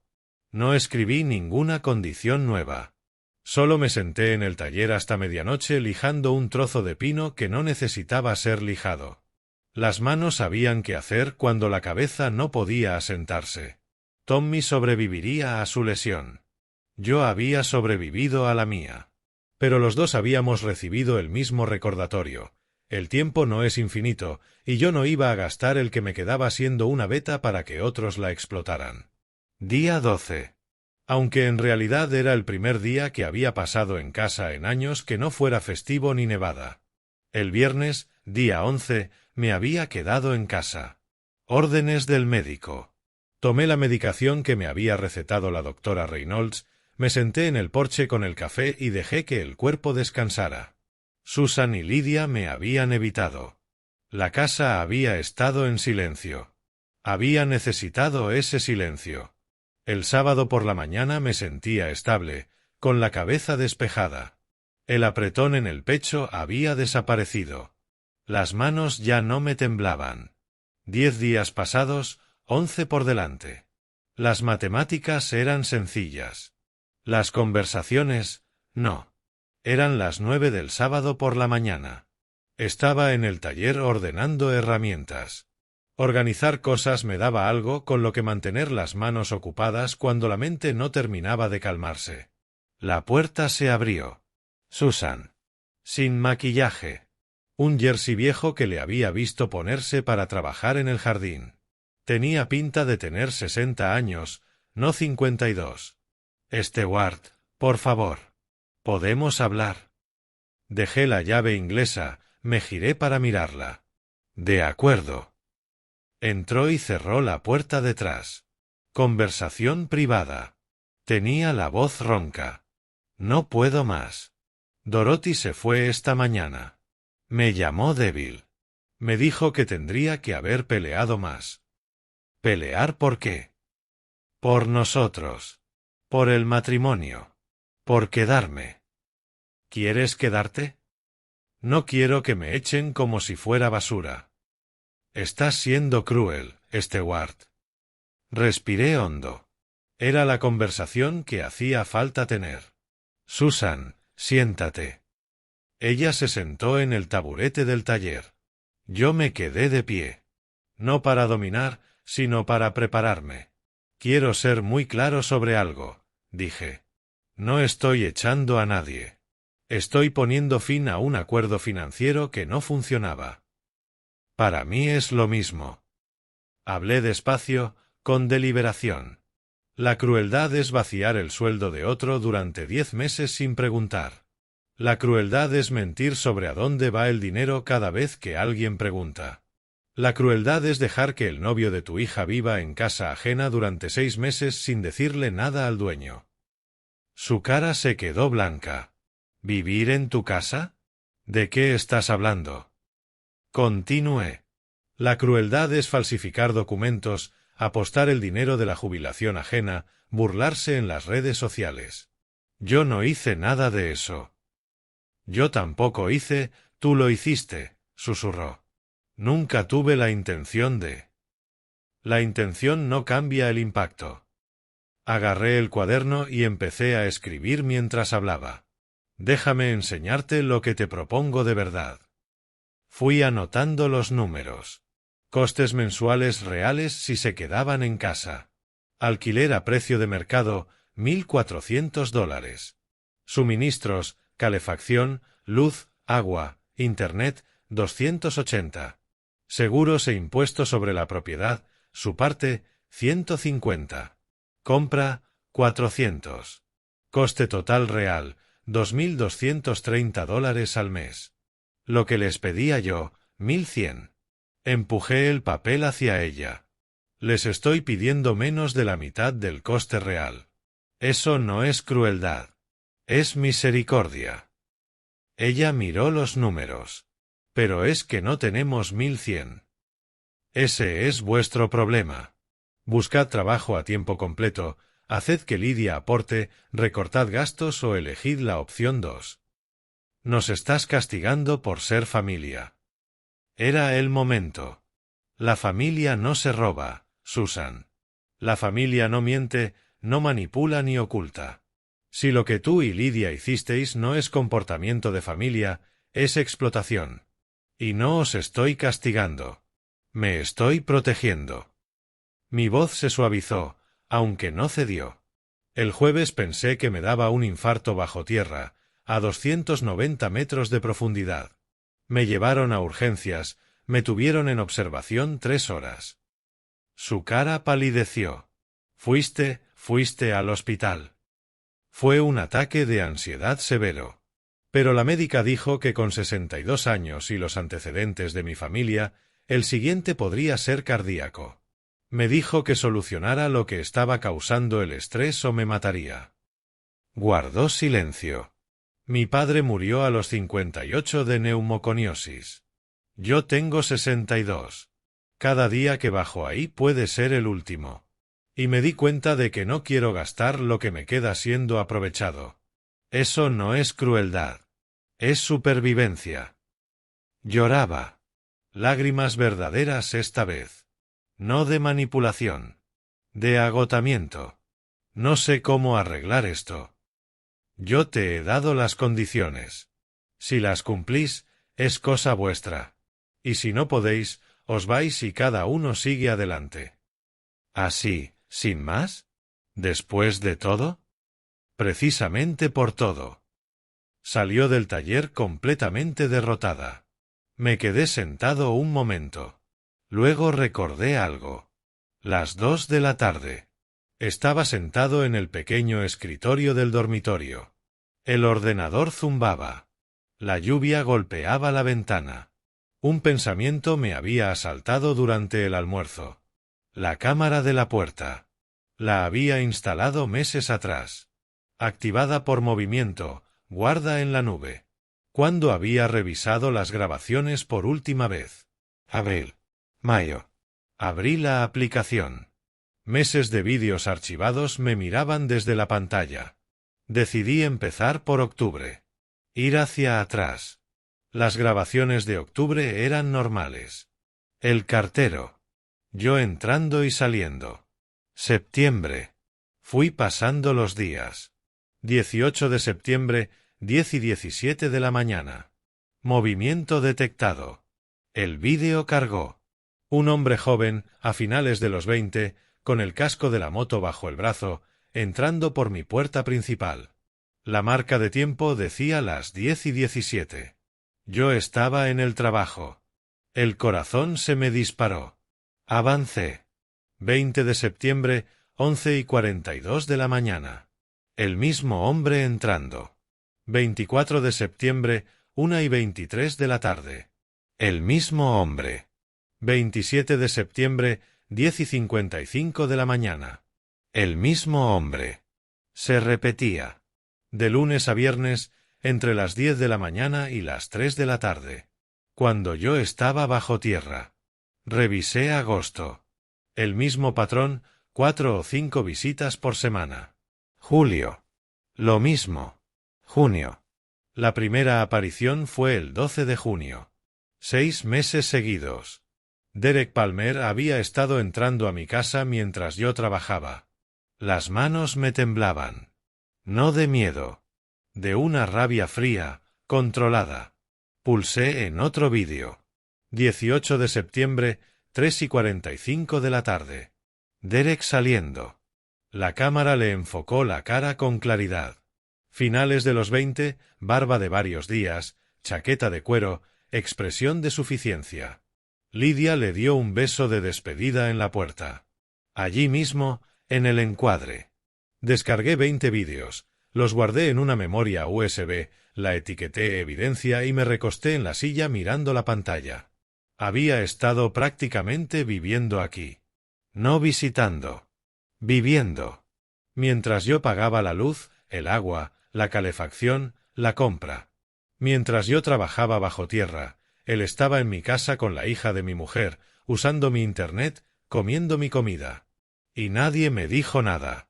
No escribí ninguna condición nueva. Solo me senté en el taller hasta medianoche lijando un trozo de pino que no necesitaba ser lijado. Las manos sabían qué hacer cuando la cabeza no podía asentarse. Tommy sobreviviría a su lesión. Yo había sobrevivido a la mía. Pero los dos habíamos recibido el mismo recordatorio. El tiempo no es infinito, y yo no iba a gastar el que me quedaba siendo una beta para que otros la explotaran. Día 12. Aunque en realidad era el primer día que había pasado en casa en años que no fuera festivo ni nevada. El viernes, día 11, me había quedado en casa. Órdenes del médico. Tomé la medicación que me había recetado la doctora Reynolds, me senté en el porche con el café y dejé que el cuerpo descansara. Susan y Lidia me habían evitado. La casa había estado en silencio. Había necesitado ese silencio. El sábado por la mañana me sentía estable, con la cabeza despejada. El apretón en el pecho había desaparecido. Las manos ya no me temblaban. 10 días pasados, 11 por delante. Las matemáticas eran sencillas. Las conversaciones, no. Eran las 9 del sábado por la mañana. Estaba en el taller ordenando herramientas. Organizar cosas me daba algo con lo que mantener las manos ocupadas cuando la mente no terminaba de calmarse. La puerta se abrió. Susan. Sin maquillaje. Un jersey viejo que le había visto ponerse para trabajar en el jardín. Tenía pinta de tener 60 años, no 52. Stewart, por favor. ¿Podemos hablar? Dejé la llave inglesa, me giré para mirarla. De acuerdo. Entró y cerró la puerta detrás. Conversación privada. Tenía la voz ronca. No puedo más. Dorothy se fue esta mañana. Me llamó débil. Me dijo que tendría que haber peleado más. ¿Pelear por qué? Por nosotros. Por el matrimonio. Por quedarme. ¿Quieres quedarte? No quiero que me echen como si fuera basura. Estás siendo cruel, Stewart. Respiré hondo. Era la conversación que hacía falta tener. Susan, siéntate. Ella se sentó en el taburete del taller. Yo me quedé de pie. No para dominar, sino para prepararme. Quiero ser muy claro sobre algo, dije. No estoy echando a nadie. Estoy poniendo fin a un acuerdo financiero que no funcionaba. Para mí es lo mismo. Hablé despacio, con deliberación. La crueldad es vaciar el sueldo de otro durante 10 meses sin preguntar. La crueldad es mentir sobre a dónde va el dinero cada vez que alguien pregunta. La crueldad es dejar que el novio de tu hija viva en casa ajena durante 6 meses sin decirle nada al dueño. Su cara se quedó blanca. ¿Vivir en tu casa? ¿De qué estás hablando? Continué. La crueldad es falsificar documentos, apostar el dinero de la jubilación ajena, burlarse en las redes sociales. Yo no hice nada de eso. Yo tampoco hice, tú lo hiciste, susurró. Nunca tuve la intención de... La intención no cambia el impacto. Agarré el cuaderno y empecé a escribir mientras hablaba. Déjame enseñarte lo que te propongo de verdad. Fui anotando los números. Costes mensuales reales si se quedaban en casa. Alquiler a precio de mercado, $1.400. Suministros, calefacción, luz, agua, internet, 280. Seguros e impuestos sobre la propiedad, su parte, 150. Compra, 400. Coste total real, $2.230 al mes. Lo que les pedía yo, 1.100. Empujé el papel hacia ella. Les estoy pidiendo menos de la mitad del coste real. Eso no es crueldad. Es misericordia. Ella miró los números. Pero es que no tenemos 1.100. Ese es vuestro problema. Buscad trabajo a tiempo completo, haced que Lidia aporte, recortad gastos o elegid la opción 2. Nos estás castigando por ser familia. Era el momento. La familia no se roba, Susan. La familia no miente, no manipula ni oculta. Si lo que tú y Lidia hicisteis no es comportamiento de familia, es explotación. Y no os estoy castigando. Me estoy protegiendo. Mi voz se suavizó, aunque no cedió. El jueves pensé que me daba un infarto bajo tierra, a 290 metros de profundidad. Me llevaron a urgencias, me tuvieron en observación 3 horas. Su cara palideció. Fuiste al hospital. Fue un ataque de ansiedad severo. Pero la médica dijo que con 62 años y los antecedentes de mi familia, el siguiente podría ser cardíaco. Me dijo que solucionara lo que estaba causando el estrés o me mataría. Guardó silencio. Mi padre murió a los 58 de neumoconiosis. Yo tengo 62. Cada día que bajo ahí puede ser el último. Y me di cuenta de que no quiero gastar lo que me queda siendo aprovechado. Eso no es crueldad. Es supervivencia. Lloraba. Lágrimas verdaderas esta vez. No de manipulación. De agotamiento. No sé cómo arreglar esto. Yo te he dado las condiciones. Si las cumplís, es cosa vuestra. Y si no podéis, os vais y cada uno sigue adelante. ¿Así, sin más? ¿Después de todo? Precisamente por todo. Salió del taller completamente derrotada. Me quedé sentado un momento. Luego recordé algo. Las 2 de la tarde. Estaba sentado en el pequeño escritorio del dormitorio. El ordenador zumbaba. La lluvia golpeaba la ventana. Un pensamiento me había asaltado durante el almuerzo. La cámara de la puerta. La había instalado meses atrás. Activada por movimiento, guarda en la nube. ¿Cuándo había revisado las grabaciones por última vez? Abril. Mayo. Abrí la aplicación. Meses de vídeos archivados me miraban desde la pantalla. Decidí empezar por octubre. Ir hacia atrás. Las grabaciones de octubre eran normales. El cartero. Yo entrando y saliendo. Septiembre. Fui pasando los días. 18 de septiembre, 10 y 17 de la mañana. Movimiento detectado. El vídeo cargó. Un hombre joven, a finales de los 20, con el casco de la moto bajo el brazo, entrando por mi puerta principal. La marca de tiempo decía las 10 y 17. Yo estaba en el trabajo. El corazón se me disparó. Avancé. 20 de septiembre, 11 y 42 de la mañana. El mismo hombre entrando. 24 de septiembre, 1 y 23 de la tarde. El mismo hombre. 27 de septiembre, 10 y 55 de la mañana. El mismo hombre. Se repetía. De lunes a viernes, entre las 10 de la mañana y las 3 de la tarde. Cuando yo estaba bajo tierra. Revisé agosto. El mismo patrón, 4 o 5 visitas por semana. Julio. Lo mismo. Junio. La primera aparición fue el 12 de junio. 6 meses seguidos. Derek Palmer había estado entrando a mi casa mientras yo trabajaba. Las manos me temblaban. No de miedo. De una rabia fría, controlada. Pulsé en otro vídeo. 18 de septiembre, 3:45 de la tarde. Derek saliendo. La cámara le enfocó la cara con claridad. Finales de los 20, barba de varios días, chaqueta de cuero, expresión de suficiencia. Lydia le dio un beso de despedida en la puerta. Allí mismo, en el encuadre. Descargué 20 vídeos, los guardé en una memoria USB, la etiqueté evidencia y me recosté en la silla mirando la pantalla. Había estado prácticamente viviendo aquí. No visitando. Viviendo. Mientras yo pagaba la luz, el agua, la calefacción, la compra. Mientras yo trabajaba bajo tierra, él estaba en mi casa con la hija de mi mujer, usando mi internet, comiendo mi comida. Y nadie me dijo nada.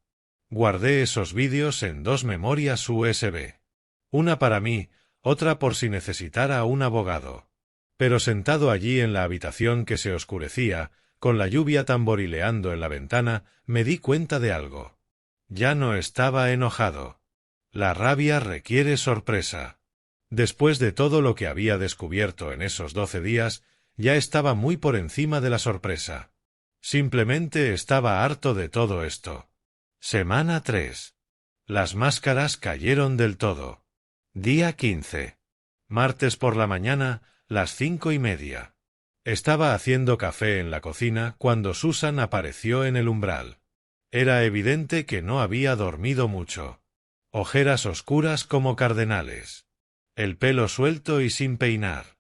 Guardé esos vídeos en 2 memorias USB. Una para mí, otra por si necesitara un abogado. Pero sentado allí en la habitación que se oscurecía, con la lluvia tamborileando en la ventana, me di cuenta de algo. Ya no estaba enojado. La rabia requiere sorpresa. Después de todo lo que había descubierto en esos 12 días, ya estaba muy por encima de la sorpresa. Simplemente estaba harto de todo esto. Semana 3. Las máscaras cayeron del todo. Día 15. Martes por la mañana, las 5:30. Estaba haciendo café en la cocina cuando Susan apareció en el umbral. Era evidente que no había dormido mucho. Ojeras oscuras como cardenales. El pelo suelto y sin peinar.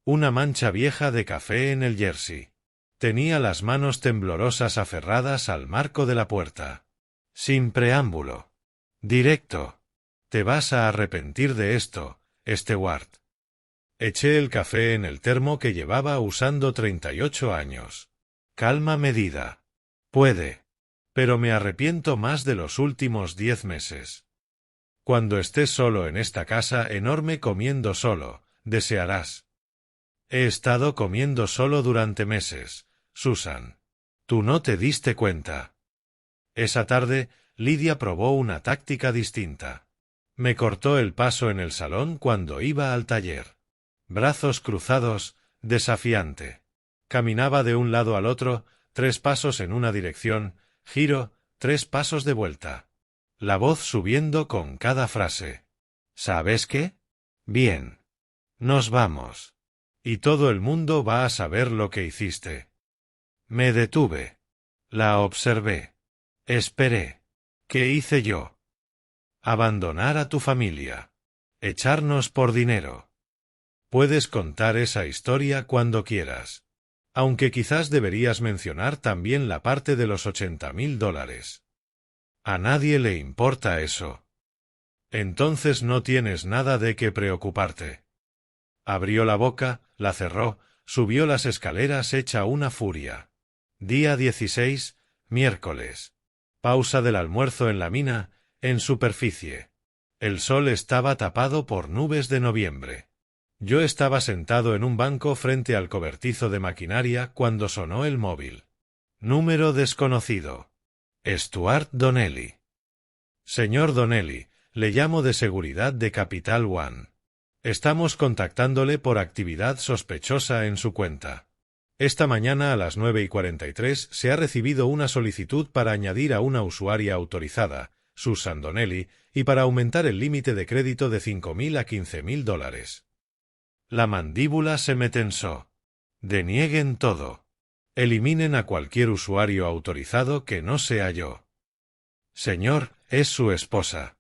Una mancha vieja de café en el jersey. Tenía las manos temblorosas aferradas al marco de la puerta. Sin preámbulo. Directo. Te vas a arrepentir de esto, Stewart. Eché el café en el termo que llevaba usando 38 años. Calma medida. Puede. Pero me arrepiento más de los últimos 10 meses. Cuando estés solo en esta casa enorme comiendo solo, desearás. He estado comiendo solo durante meses, Susan. Tú no te diste cuenta. Esa tarde, Lydia probó una táctica distinta. Me cortó el paso en el salón cuando iba al taller. Brazos cruzados, desafiante. Caminaba de un lado al otro, 3 pasos en una dirección, giro, 3 pasos de vuelta. La voz subiendo con cada frase. ¿Sabes qué? Bien. Nos vamos. Y todo el mundo va a saber lo que hiciste. Me detuve. La observé. Esperé. ¿Qué hice yo? Abandonar a tu familia. Echarnos por dinero. Puedes contar esa historia cuando quieras. Aunque quizás deberías mencionar también la parte de los $80,000. A nadie le importa eso. Entonces no tienes nada de qué preocuparte. Abrió la boca, la cerró, subió las escaleras hecha una furia. Día 16, miércoles. Pausa del almuerzo en la mina, en superficie. El sol estaba tapado por nubes de noviembre. Yo estaba sentado en un banco frente al cobertizo de maquinaria cuando sonó el móvil. Número desconocido. Stuart Donnelly. Señor Donnelly, le llamo de seguridad de Capital One. Estamos contactándole por actividad sospechosa en su cuenta. Esta mañana a las 9:43 se ha recibido una solicitud para añadir a una usuaria autorizada, Susan Donnelly, y para aumentar el límite de crédito de $5,000 a $15,000. La mandíbula se me tensó. Denieguen todo. Eliminen a cualquier usuario autorizado que no sea yo. Señor, es su esposa.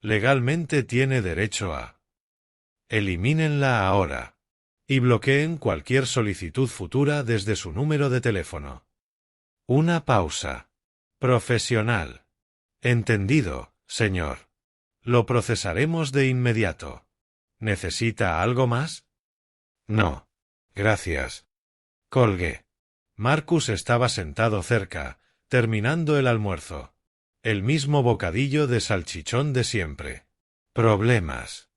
Legalmente tiene derecho a. Elimínenla ahora. Y bloqueen cualquier solicitud futura desde su número de teléfono. Una pausa. Profesional. Entendido, señor. Lo procesaremos de inmediato. ¿Necesita algo más? No. Gracias. Colgué. Marcus estaba sentado cerca, terminando el almuerzo. El mismo bocadillo de salchichón de siempre. Problemas.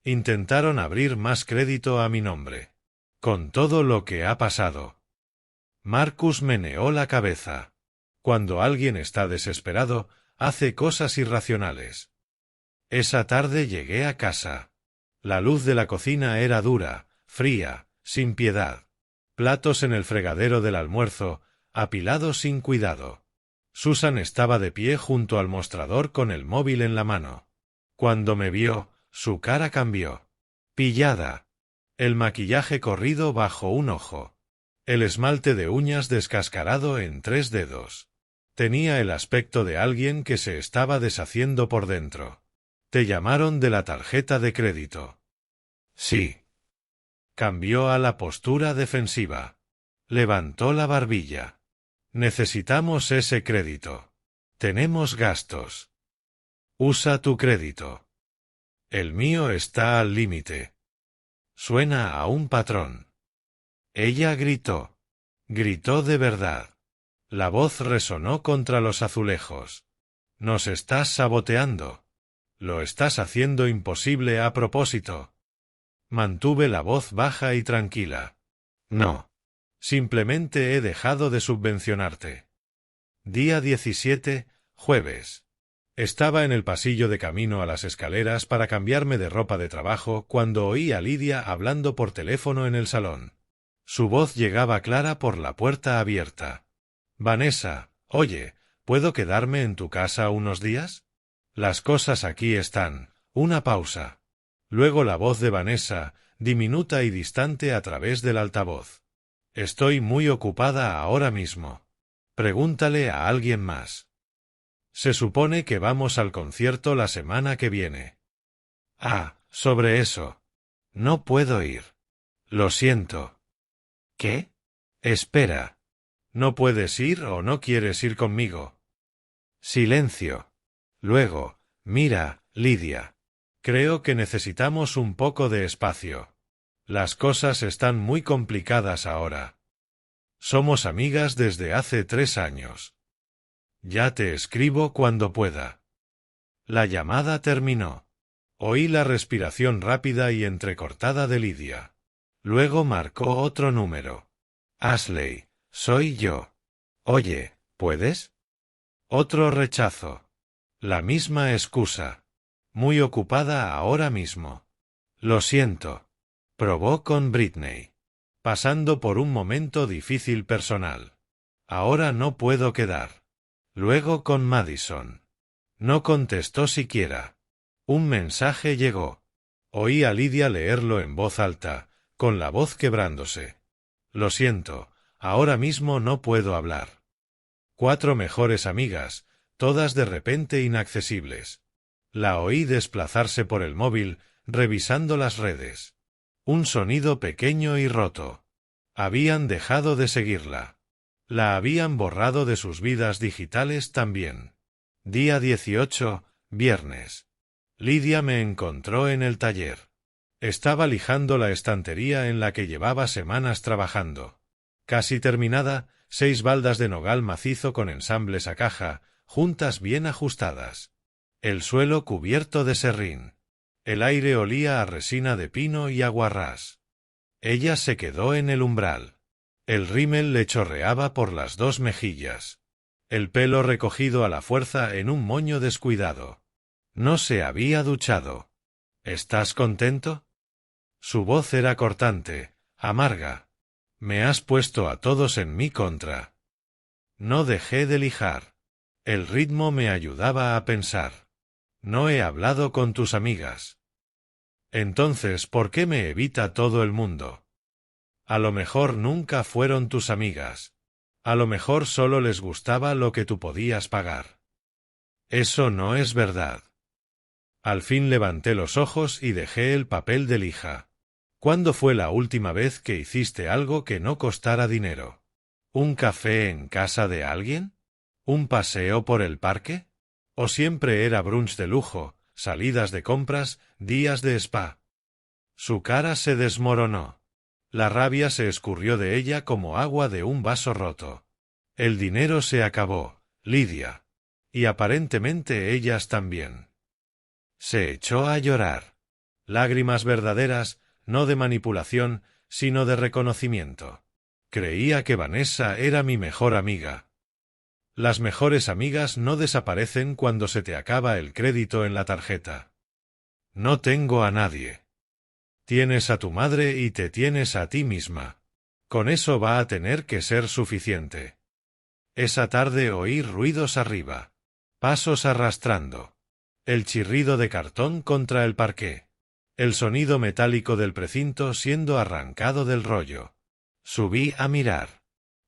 Intentaron abrir más crédito a mi nombre. Con todo lo que ha pasado. Marcus meneó la cabeza. Cuando alguien está desesperado, hace cosas irracionales. Esa tarde llegué a casa. La luz de la cocina era dura, fría, sin piedad. Platos en el fregadero del almuerzo, apilados sin cuidado. Susan estaba de pie junto al mostrador con el móvil en la mano. Cuando me vio, su cara cambió. Pillada. El maquillaje corrido bajo un ojo. El esmalte de uñas descascarado en 3 dedos. Tenía el aspecto de alguien que se estaba deshaciendo por dentro. Te llamaron de la tarjeta de crédito. Sí. Cambió a la postura defensiva. Levantó la barbilla. Necesitamos ese crédito. Tenemos gastos. Usa tu crédito. El mío está al límite. Suena a un patrón. Ella gritó. Gritó de verdad. La voz resonó contra los azulejos. Nos estás saboteando. Lo estás haciendo imposible a propósito. Mantuve la voz baja y tranquila. No. Simplemente he dejado de subvencionarte. Día 17, jueves. Estaba en el pasillo de camino a las escaleras para cambiarme de ropa de trabajo cuando oí a Lidia hablando por teléfono en el salón. Su voz llegaba clara por la puerta abierta. Vanessa, oye, ¿puedo quedarme en tu casa unos días? Las cosas aquí están. Una pausa. Luego la voz de Vanessa, diminuta y distante a través del altavoz. Estoy muy ocupada ahora mismo. Pregúntale a alguien más. Se supone que vamos al concierto la semana que viene. Ah, sobre eso. No puedo ir. Lo siento. ¿Qué? Espera. ¿No puedes ir o no quieres ir conmigo? Silencio. Luego, mira, Lidia. Creo que necesitamos un poco de espacio. Las cosas están muy complicadas ahora. Somos amigas desde hace 3 años. Ya te escribo cuando pueda. La llamada terminó. Oí la respiración rápida y entrecortada de Lidia. Luego marcó otro número. Ashley, soy yo. Oye, ¿puedes? Otro rechazo. La misma excusa. Muy ocupada ahora mismo. Lo siento. Probó con Britney. Pasando por un momento difícil personal. Ahora no puedo quedar. Luego con Madison. No contestó siquiera. Un mensaje llegó. Oí a Lidia leerlo en voz alta, con la voz quebrándose. Lo siento, ahora mismo no puedo hablar. 4 mejores amigas, todas de repente inaccesibles. La oí desplazarse por el móvil, revisando las redes. Un sonido pequeño y roto. Habían dejado de seguirla. La habían borrado de sus vidas digitales también. Día 18, viernes. Lidia me encontró en el taller. Estaba lijando la estantería en la que llevaba semanas trabajando. Casi terminada, 6 baldas de nogal macizo con ensambles a caja, juntas bien ajustadas. El suelo cubierto de serrín. El aire olía a resina de pino y a guarrás. Ella se quedó en el umbral. El rímel le chorreaba por las 2 mejillas. El pelo recogido a la fuerza en un moño descuidado. No se había duchado. ¿Estás contento? Su voz era cortante, amarga. Me has puesto a todos en mi contra. No dejé de lijar. El ritmo me ayudaba a pensar. No he hablado con tus amigas. Entonces, ¿por qué me evita todo el mundo? A lo mejor nunca fueron tus amigas. A lo mejor solo les gustaba lo que tú podías pagar. Eso no es verdad. Al fin levanté los ojos y dejé el papel de lija. ¿Cuándo fue la última vez que hiciste algo que no costara dinero? ¿Un café en casa de alguien? ¿Un paseo por el parque? ¿O siempre era brunch de lujo, salidas de compras, días de spa? Su cara se desmoronó. La rabia se escurrió de ella como agua de un vaso roto. El dinero se acabó, Lidia. Y aparentemente ellas también. Se echó a llorar. Lágrimas verdaderas, no de manipulación, sino de reconocimiento. Creía que Vanessa era mi mejor amiga. Las mejores amigas no desaparecen cuando se te acaba el crédito en la tarjeta. No tengo a nadie. Tienes a tu madre y te tienes a ti misma. Con eso va a tener que ser suficiente. Esa tarde oí ruidos arriba. Pasos arrastrando. El chirrido de cartón contra el parqué. El sonido metálico del precinto siendo arrancado del rollo. Subí a mirar.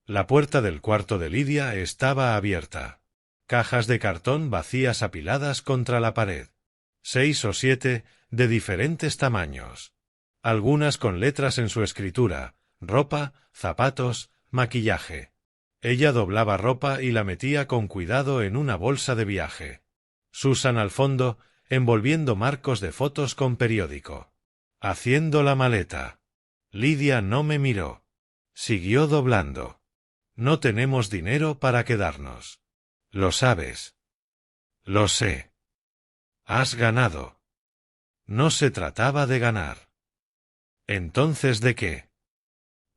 La puerta del cuarto de Lidia estaba abierta. Cajas de cartón vacías apiladas contra la pared. 6 o 7, de diferentes tamaños. Algunas con letras en su escritura, ropa, zapatos, maquillaje. Ella doblaba ropa y la metía con cuidado en una bolsa de viaje. Susan al fondo, envolviendo marcos de fotos con periódico. Haciendo la maleta. Lidia no me miró. Siguió doblando. No tenemos dinero para quedarnos. Lo sabes. Lo sé. Has ganado. No se trataba de ganar. ¿Entonces de qué?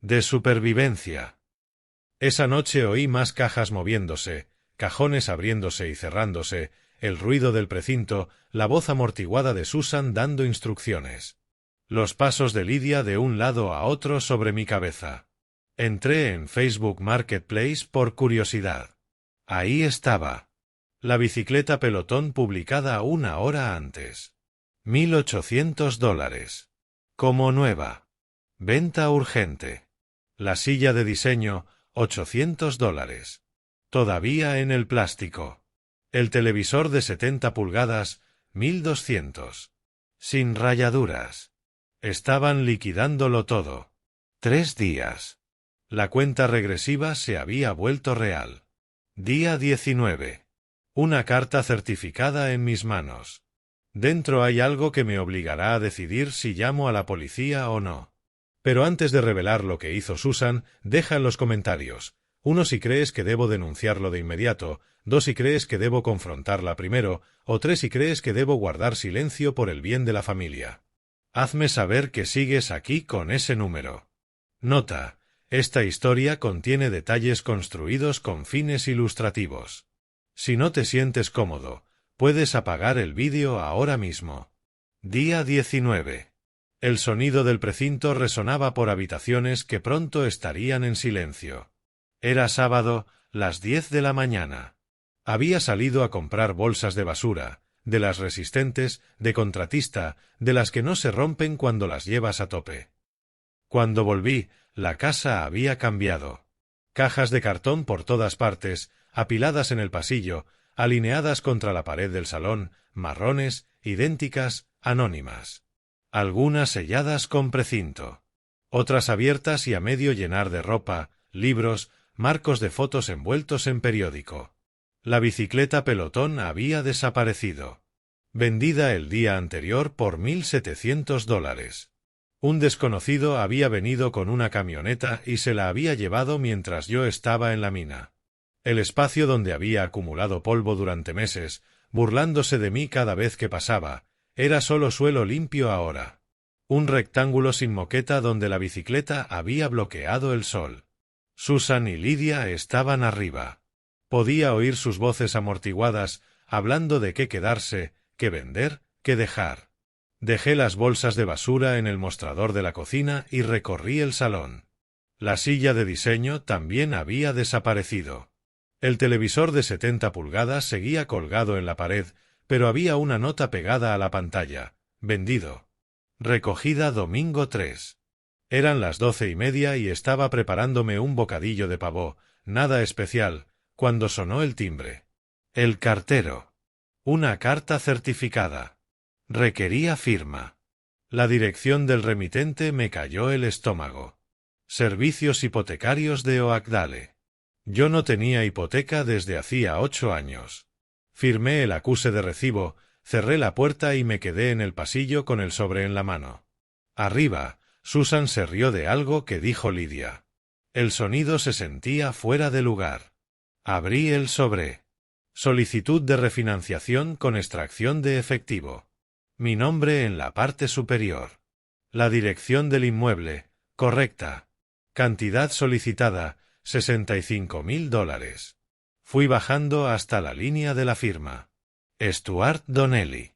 De supervivencia. Esa noche oí más cajas moviéndose, cajones abriéndose y cerrándose, el ruido del precinto, la voz amortiguada de Susan dando instrucciones. Los pasos de Lidia de un lado a otro sobre mi cabeza. Entré en Facebook Marketplace por curiosidad. Ahí estaba. La bicicleta pelotón publicada una hora antes. $1.800. Como nueva. Venta urgente. La silla de diseño, $800. Todavía en el plástico. El televisor de 70 pulgadas, 1.200. Sin rayaduras. Estaban liquidándolo todo. 3 días. La cuenta regresiva se había vuelto real. Día 19. Una carta certificada en mis manos. Dentro hay algo que me obligará a decidir si llamo a la policía o no. Pero antes de revelar lo que hizo Susan, deja en los comentarios. 1 si crees que debo denunciarlo de inmediato, 2 si crees que debo confrontarla primero, o 3 si crees que debo guardar silencio por el bien de la familia. Hazme saber que sigues aquí con ese número. Nota: esta historia contiene detalles construidos con fines ilustrativos. Si no te sientes cómodo, puedes apagar el vídeo ahora mismo. Día 19. El sonido del precinto resonaba por habitaciones que pronto estarían en silencio. Era sábado, las 10 de la mañana. Había salido a comprar bolsas de basura, de las resistentes, de contratista, de las que no se rompen cuando las llevas a tope. Cuando volví, la casa había cambiado. Cajas de cartón por todas partes, apiladas en el pasillo, alineadas contra la pared del salón, marrones, idénticas, anónimas. Algunas selladas con precinto. Otras abiertas y a medio llenar de ropa, libros, marcos de fotos envueltos en periódico. La bicicleta pelotón había desaparecido. Vendida el día anterior por $1.700. Un desconocido había venido con una camioneta y se la había llevado mientras yo estaba en la mina. El espacio donde había acumulado polvo durante meses, burlándose de mí cada vez que pasaba, era solo suelo limpio ahora. Un rectángulo sin moqueta donde la bicicleta había bloqueado el sol. Susan y Lidia estaban arriba. Podía oír sus voces amortiguadas, hablando de qué quedarse, qué vender, qué dejar. Dejé las bolsas de basura en el mostrador de la cocina y recorrí el salón. La silla de diseño también había desaparecido. El televisor de 70 pulgadas seguía colgado en la pared, pero había una nota pegada a la pantalla: vendido. Recogida domingo 3. Eran las 12:30 y estaba preparándome un bocadillo de pavó, nada especial, cuando sonó el timbre. El cartero. Una carta certificada. Requería firma. La dirección del remitente me cayó el estómago. Servicios hipotecarios de Oakdale. Yo no tenía hipoteca desde hacía 8 años. Firmé el acuse de recibo, cerré la puerta y me quedé en el pasillo con el sobre en la mano. Arriba, Susan se rió de algo que dijo Lidia. El sonido se sentía fuera de lugar. Abrí el sobre. Solicitud de refinanciación con extracción de efectivo. Mi nombre en la parte superior. La dirección del inmueble, correcta. Cantidad solicitada, $65.000. Fui bajando hasta la línea de la firma. Stuart Donnelly.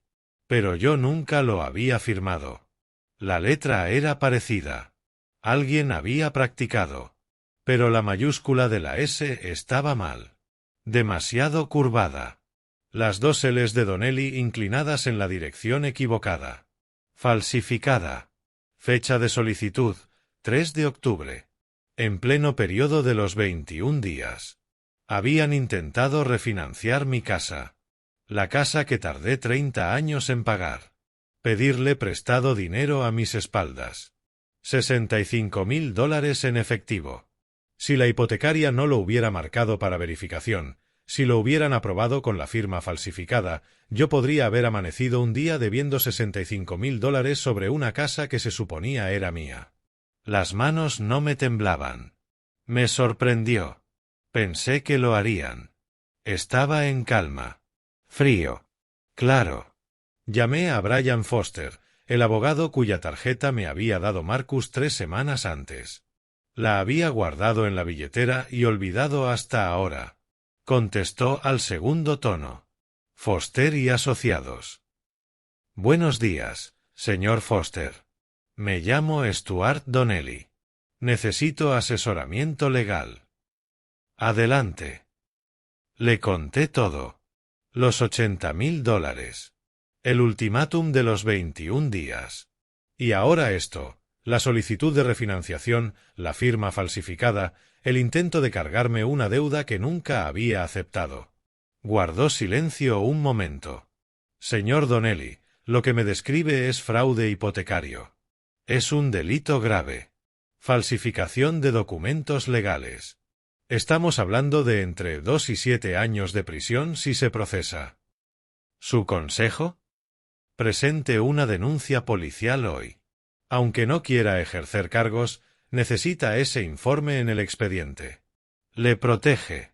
Pero yo nunca lo había firmado. La letra era parecida. Alguien había practicado. Pero la mayúscula de la S estaba mal. Demasiado curvada. Las dos L's de Donnelly inclinadas en la dirección equivocada. Falsificada. Fecha de solicitud, 3 de octubre. En pleno periodo de los 21 días. Habían intentado refinanciar mi casa. La casa que tardé 30 años en pagar. Pedirle prestado dinero a mis espaldas. $65.000 en efectivo. Si la hipotecaria no lo hubiera marcado para verificación, si lo hubieran aprobado con la firma falsificada, yo podría haber amanecido un día debiendo $65.000 sobre una casa que se suponía era mía. Las manos no me temblaban. Me sorprendió. Pensé que lo harían. Estaba en calma. Frío. Claro. Llamé a Brian Foster, el abogado cuya tarjeta me había dado Marcus 3 semanas antes. La había guardado en la billetera y olvidado hasta ahora. Contestó al segundo tono. Foster y Asociados. Buenos días, señor Foster. Me llamo Stuart Donnelly. Necesito asesoramiento legal. Adelante. Le conté todo. Los $80.000. El ultimátum de los 21 días. Y ahora esto, la solicitud de refinanciación, la firma falsificada, el intento de cargarme una deuda que nunca había aceptado. Guardó silencio un momento. Señor Donnelly, lo que me describe es fraude hipotecario. Es un delito grave. Falsificación de documentos legales. Estamos hablando de entre 2 y 7 años de prisión si se procesa. ¿Su consejo? Presente una denuncia policial hoy. Aunque no quiera ejercer cargos, necesita ese informe en el expediente. Le protege.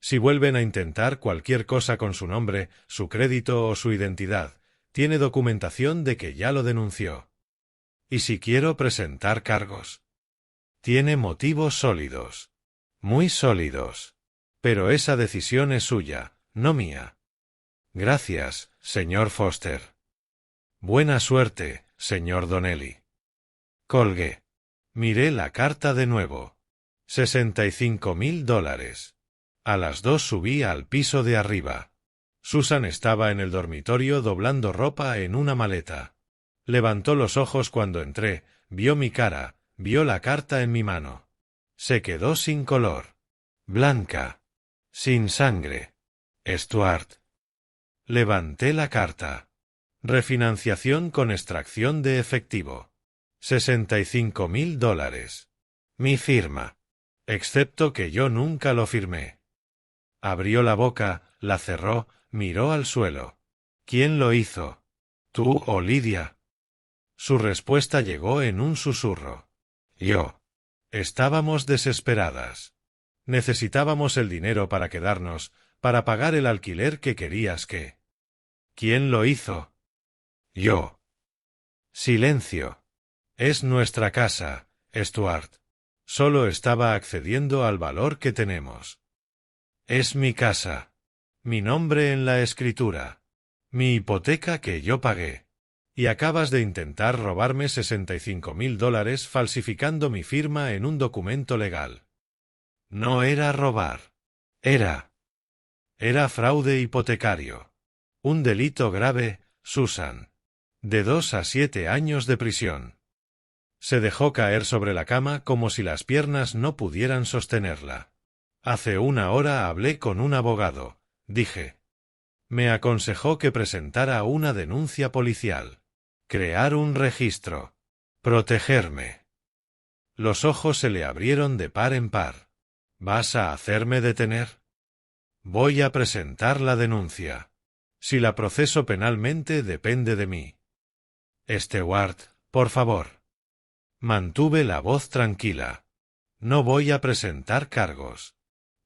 Si vuelven a intentar cualquier cosa con su nombre, su crédito o su identidad, tiene documentación de que ya lo denunció. ¿Y si quiero presentar cargos? Tiene motivos sólidos. Muy sólidos. Pero esa decisión es suya, no mía. Gracias, señor Foster. Buena suerte, señor Donnelly. Colgué. Miré la carta de nuevo. $65.000. A las 2 subí al piso de arriba. Susan estaba en el dormitorio doblando ropa en una maleta. Levantó los ojos cuando entré, vio mi cara, vio la carta en mi mano. Se quedó sin color. Blanca. Sin sangre. Stuart. Levanté la carta. Refinanciación con extracción de efectivo. $65.000. Mi firma. Excepto que yo nunca lo firmé. Abrió la boca, la cerró, miró al suelo. ¿Quién lo hizo? ¿Tú o Lidia? Su respuesta llegó en un susurro. Yo. Estábamos desesperadas. Necesitábamos el dinero para quedarnos, para pagar el alquiler que querías que. ¿Quién lo hizo? Yo. Silencio. Es nuestra casa, Stuart. Solo estaba accediendo al valor que tenemos. Es mi casa. Mi nombre en la escritura. Mi hipoteca que yo pagué. Y acabas de intentar robarme $65.000 falsificando mi firma en un documento legal. No era robar. Era fraude hipotecario. Un delito grave, Susan. De 2 a 7 años de prisión. Se dejó caer sobre la cama como si las piernas no pudieran sostenerla. Hace 1 hora hablé con un abogado, dije. Me aconsejó que presentara una denuncia policial. Crear un registro. Protegerme. Los ojos se le abrieron de par en par. ¿Vas a hacerme detener? Voy a presentar la denuncia. Si la proceso penalmente depende de mí. Stuart, por favor. Mantuve la voz tranquila. No voy a presentar cargos.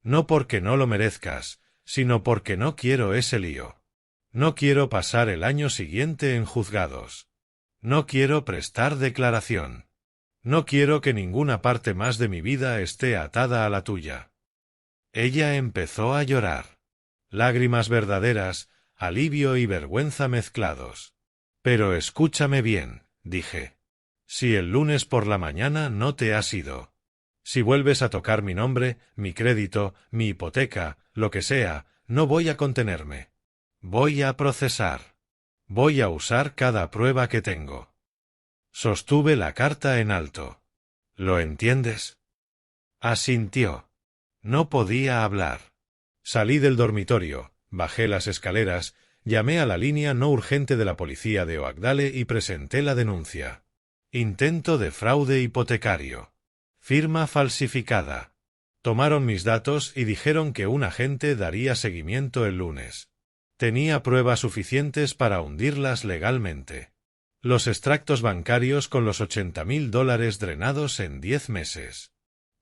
No porque no lo merezcas, sino porque no quiero ese lío. No quiero pasar el año siguiente en juzgados. No quiero prestar declaración. No quiero que ninguna parte más de mi vida esté atada a la tuya. Ella empezó a llorar. Lágrimas verdaderas, alivio y vergüenza mezclados. Pero escúchame bien, dije. Si el lunes por la mañana no te has ido. Si vuelves a tocar mi nombre, mi crédito, mi hipoteca, lo que sea, no voy a contenerme. Voy a procesar. Voy a usar cada prueba que tengo. Sostuve la carta en alto. ¿Lo entiendes? Asintió. No podía hablar. Salí del dormitorio, bajé las escaleras, llamé a la línea no urgente de la policía de Oakdale y presenté la denuncia. Intento de fraude hipotecario. Firma falsificada. Tomaron mis datos y dijeron que un agente daría seguimiento el lunes. Tenía pruebas suficientes para hundirlas legalmente. Los extractos bancarios con los $80,000 drenados en 10 meses.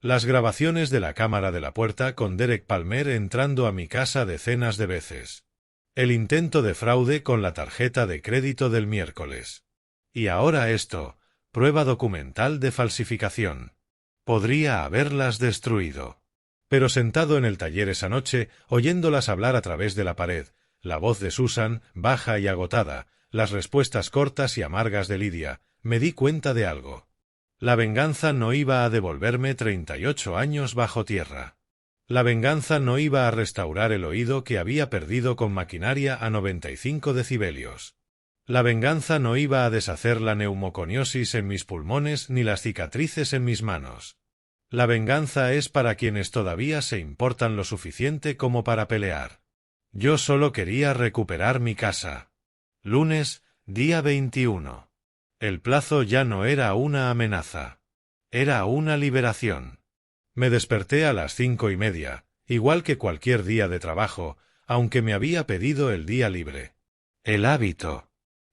Las grabaciones de la cámara de la puerta con Derek Palmer entrando a mi casa decenas de veces. El intento de fraude con la tarjeta de crédito del miércoles. Y ahora esto, prueba documental de falsificación. Podría haberlas destruido. Pero sentado en el taller esa noche, oyéndolas hablar a través de la pared, la voz de Susan, baja y agotada, las respuestas cortas y amargas de Lydia, me di cuenta de algo. La venganza no iba a devolverme 38 años bajo tierra. La venganza no iba a restaurar el oído que había perdido con maquinaria a 95 decibelios. La venganza no iba a deshacer la neumoconiosis en mis pulmones ni las cicatrices en mis manos. La venganza es para quienes todavía se importan lo suficiente como para pelear. Yo solo quería recuperar mi casa. Lunes, día 21. El plazo ya no era una amenaza. Era una liberación. Me desperté a las 5:30, igual que cualquier día de trabajo, aunque me había pedido el día libre. El hábito.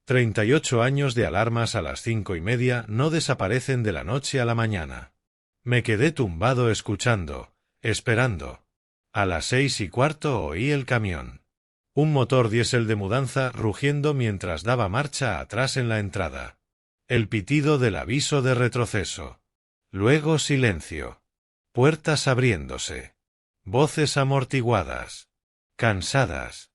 38 años de alarmas a las 5:30 no desaparecen de la noche a la mañana. Me quedé tumbado escuchando, esperando. A las 6:15 oí el camión. Un motor diésel de mudanza rugiendo mientras daba marcha atrás en la entrada. El pitido del aviso de retroceso. Luego silencio. Puertas abriéndose. Voces amortiguadas. Cansadas.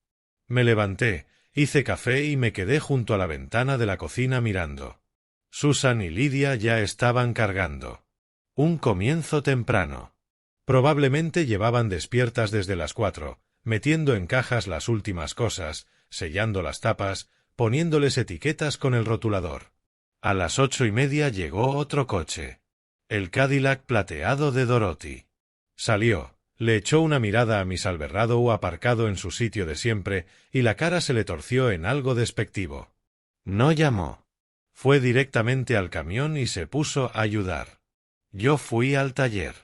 Me levanté, hice café y me quedé junto a la ventana de la cocina mirando. Susan y Lydia ya estaban cargando. Un comienzo temprano. Probablemente llevaban despiertas desde las 4, metiendo en cajas las últimas cosas, sellando las tapas, poniéndoles etiquetas con el rotulador. A las 8:30 llegó otro coche. El Cadillac plateado de Dorothy. Salió, le echó una mirada a Miss Alberrado aparcado en su sitio de siempre, y la cara se le torció en algo despectivo. No llamó. Fue directamente al camión y se puso a ayudar. Yo fui al taller.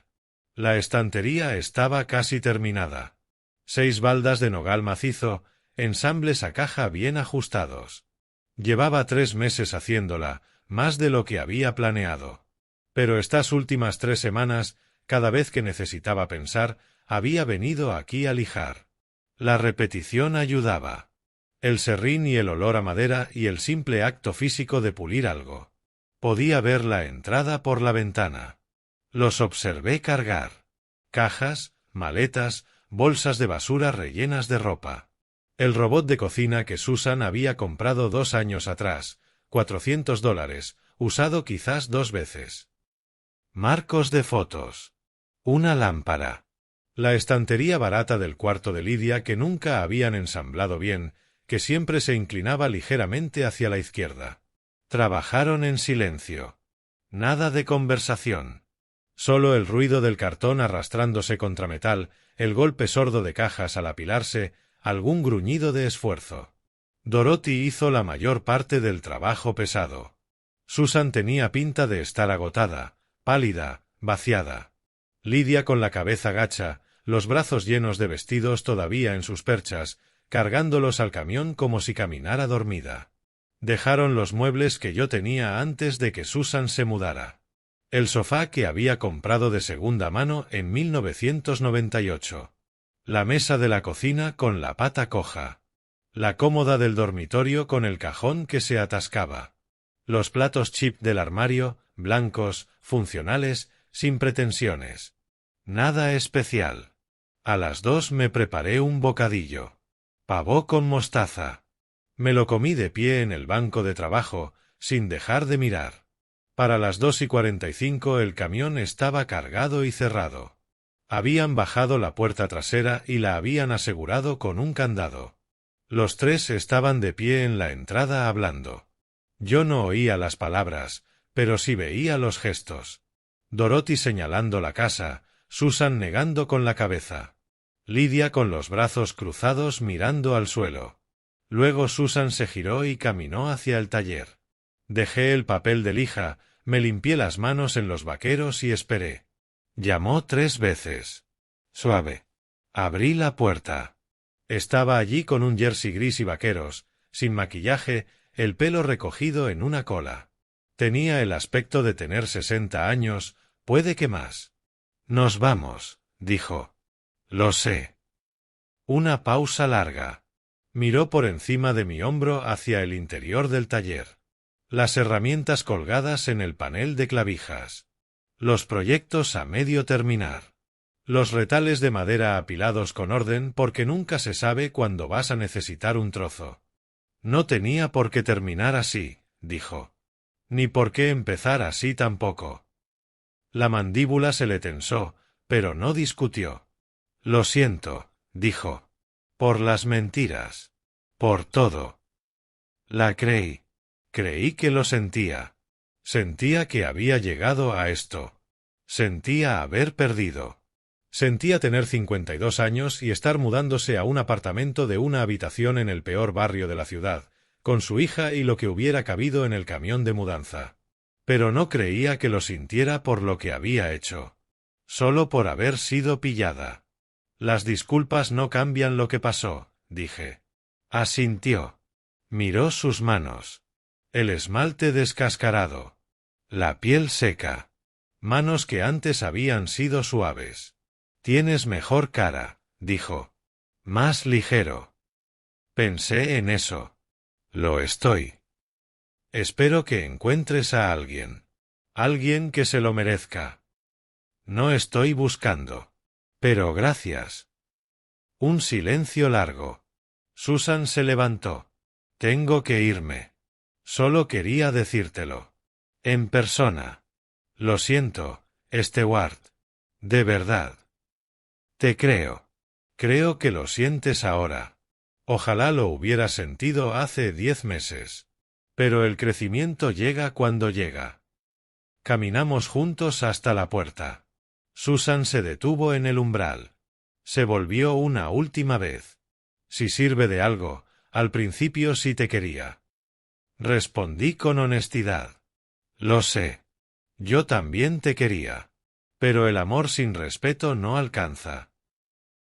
La estantería estaba casi terminada. 6 baldas de nogal macizo, ensambles a caja bien ajustados. Llevaba 3 meses haciéndola, más de lo que había planeado. Pero estas últimas 3 semanas, cada vez que necesitaba pensar, había venido aquí a lijar. La repetición ayudaba. El serrín y el olor a madera y el simple acto físico de pulir algo. Podía ver la entrada por la ventana. Los observé cargar. Cajas, maletas, bolsas de basura rellenas de ropa. El robot de cocina que Susan había comprado 2 años atrás, $400, usado quizás 2 veces. Marcos de fotos. Una lámpara. La estantería barata del cuarto de Lydia que nunca habían ensamblado bien, que siempre se inclinaba ligeramente hacia la izquierda. Trabajaron en silencio. Nada de conversación. Solo el ruido del cartón arrastrándose contra metal, el golpe sordo de cajas al apilarse, algún gruñido de esfuerzo. Dorothy hizo la mayor parte del trabajo pesado. Susan tenía pinta de estar agotada, pálida, vaciada. Lydia con la cabeza gacha, los brazos llenos de vestidos todavía en sus perchas, cargándolos al camión como si caminara dormida. Dejaron los muebles que yo tenía antes de que Susan se mudara. El sofá que había comprado de segunda mano en 1998. La mesa de la cocina con la pata coja. La cómoda del dormitorio con el cajón que se atascaba. Los platos chip del armario, blancos, funcionales, sin pretensiones. Nada especial. A las 2 me preparé un bocadillo. Pavó con mostaza. Me lo comí de pie en el banco de trabajo, sin dejar de mirar. Para las 2:45 el camión estaba cargado y cerrado. Habían bajado la puerta trasera y la habían asegurado con un candado. Los tres estaban de pie en la entrada hablando. Yo no oía las palabras, pero sí veía los gestos. Dorothy señalando la casa, Susan negando con la cabeza. Lidia con los brazos cruzados mirando al suelo. Luego Susan se giró y caminó hacia el taller. Dejé el papel de lija, me limpié las manos en los vaqueros y esperé. Llamó 3 veces. Suave. Abrí la puerta. Estaba allí con un jersey gris y vaqueros, sin maquillaje, el pelo recogido en una cola. Tenía el aspecto de tener 60 años, puede que más. Nos vamos, dijo. Lo sé. Una pausa larga. Miró por encima de mi hombro hacia el interior del taller. Las herramientas colgadas en el panel de clavijas. Los proyectos a medio terminar. Los retales de madera apilados con orden porque nunca se sabe cuándo vas a necesitar un trozo. No tenía por qué terminar así, dijo. Ni por qué empezar así tampoco. La mandíbula se le tensó, pero no discutió. Lo siento, dijo. Por las mentiras. Por todo. La creí. Creí que lo sentía. Sentía que había llegado a esto. Sentía haber perdido. Sentía tener 52 años y estar mudándose a un apartamento de una habitación en el peor barrio de la ciudad, con su hija y lo que hubiera cabido en el camión de mudanza. Pero no creía que lo sintiera por lo que había hecho. Solo por haber sido pillada. Las disculpas no cambian lo que pasó, dije. Asintió. Miró sus manos. El esmalte descascarado. La piel seca. Manos que antes habían sido suaves. Tienes mejor cara, dijo. Más ligero. Pensé en eso. Lo estoy. Espero que encuentres a alguien. Alguien que se lo merezca. No estoy buscando. Pero gracias. Un silencio largo. Susan se levantó. Tengo que irme. Solo quería decírtelo. En persona. Lo siento, Stewart. De verdad. Te creo. Creo que lo sientes ahora. Ojalá lo hubiera sentido hace 10 meses. Pero el crecimiento llega cuando llega. Caminamos juntos hasta la puerta. Susan se detuvo en el umbral. Se volvió una última vez. Si sirve de algo, al principio sí te quería. Respondí con honestidad. Lo sé. Yo también te quería. Pero el amor sin respeto no alcanza.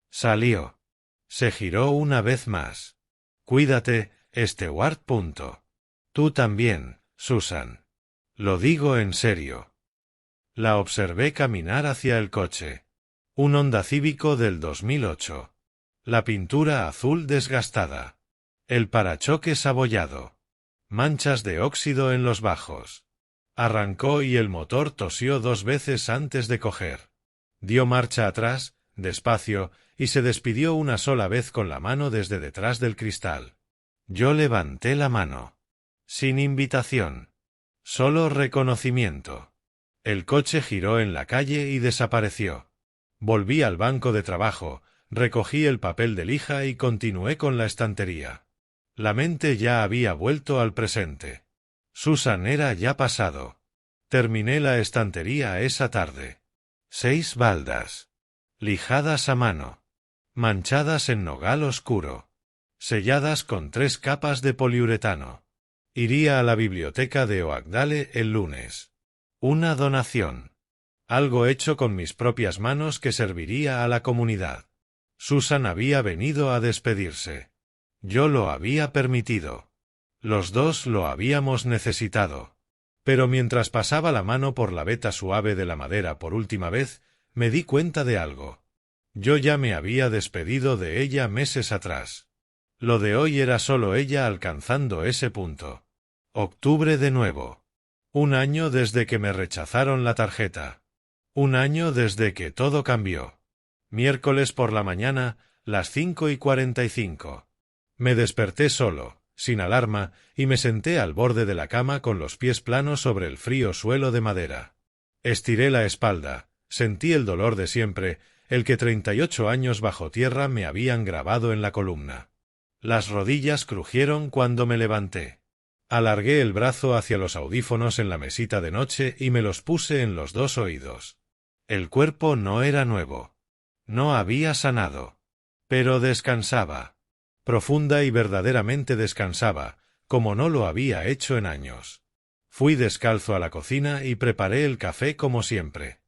Salió. Se giró una vez más. Cuídate, Stewart. Tú también, Susan. Lo digo en serio. La observé caminar hacia el coche. Un Honda Cívico del 2008. La pintura azul desgastada. El parachoques abollado. Manchas de óxido en los bajos. Arrancó y el motor tosió 2 veces antes de coger. Dio marcha atrás, despacio, y se despidió una sola vez con la mano desde detrás del cristal. Yo levanté la mano. Sin invitación. Solo reconocimiento. El coche giró en la calle y desapareció. Volví al banco de trabajo, recogí el papel de lija y continué con la estantería. La mente ya había vuelto al presente. Susan era ya pasado. Terminé la estantería esa tarde. 6 baldas. Lijadas a mano. Manchadas en nogal oscuro. Selladas con 3 capas de poliuretano. Iría a la biblioteca de Oakdale el lunes. Una donación. Algo hecho con mis propias manos que serviría a la comunidad. Susan había venido a despedirse. Yo lo había permitido. Los dos lo habíamos necesitado. Pero mientras pasaba la mano por la veta suave de la madera por última vez, me di cuenta de algo. Yo ya me había despedido de ella meses atrás. Lo de hoy era solo ella alcanzando ese punto. Octubre de nuevo. Un año desde que me rechazaron la tarjeta. Un año desde que todo cambió. Miércoles por la mañana, las 5:45. Me desperté solo, sin alarma, y me senté al borde de la cama con los pies planos sobre el frío suelo de madera. Estiré la espalda, sentí el dolor de siempre, el que 38 años bajo tierra me habían grabado en la columna. Las rodillas crujieron cuando me levanté. Alargué el brazo hacia los audífonos en la mesita de noche y me los puse en los dos oídos. El cuerpo no era nuevo. No había sanado. Pero descansaba. Profunda y verdaderamente descansaba, como no lo había hecho en años. Fui descalzo a la cocina y preparé el café como siempre.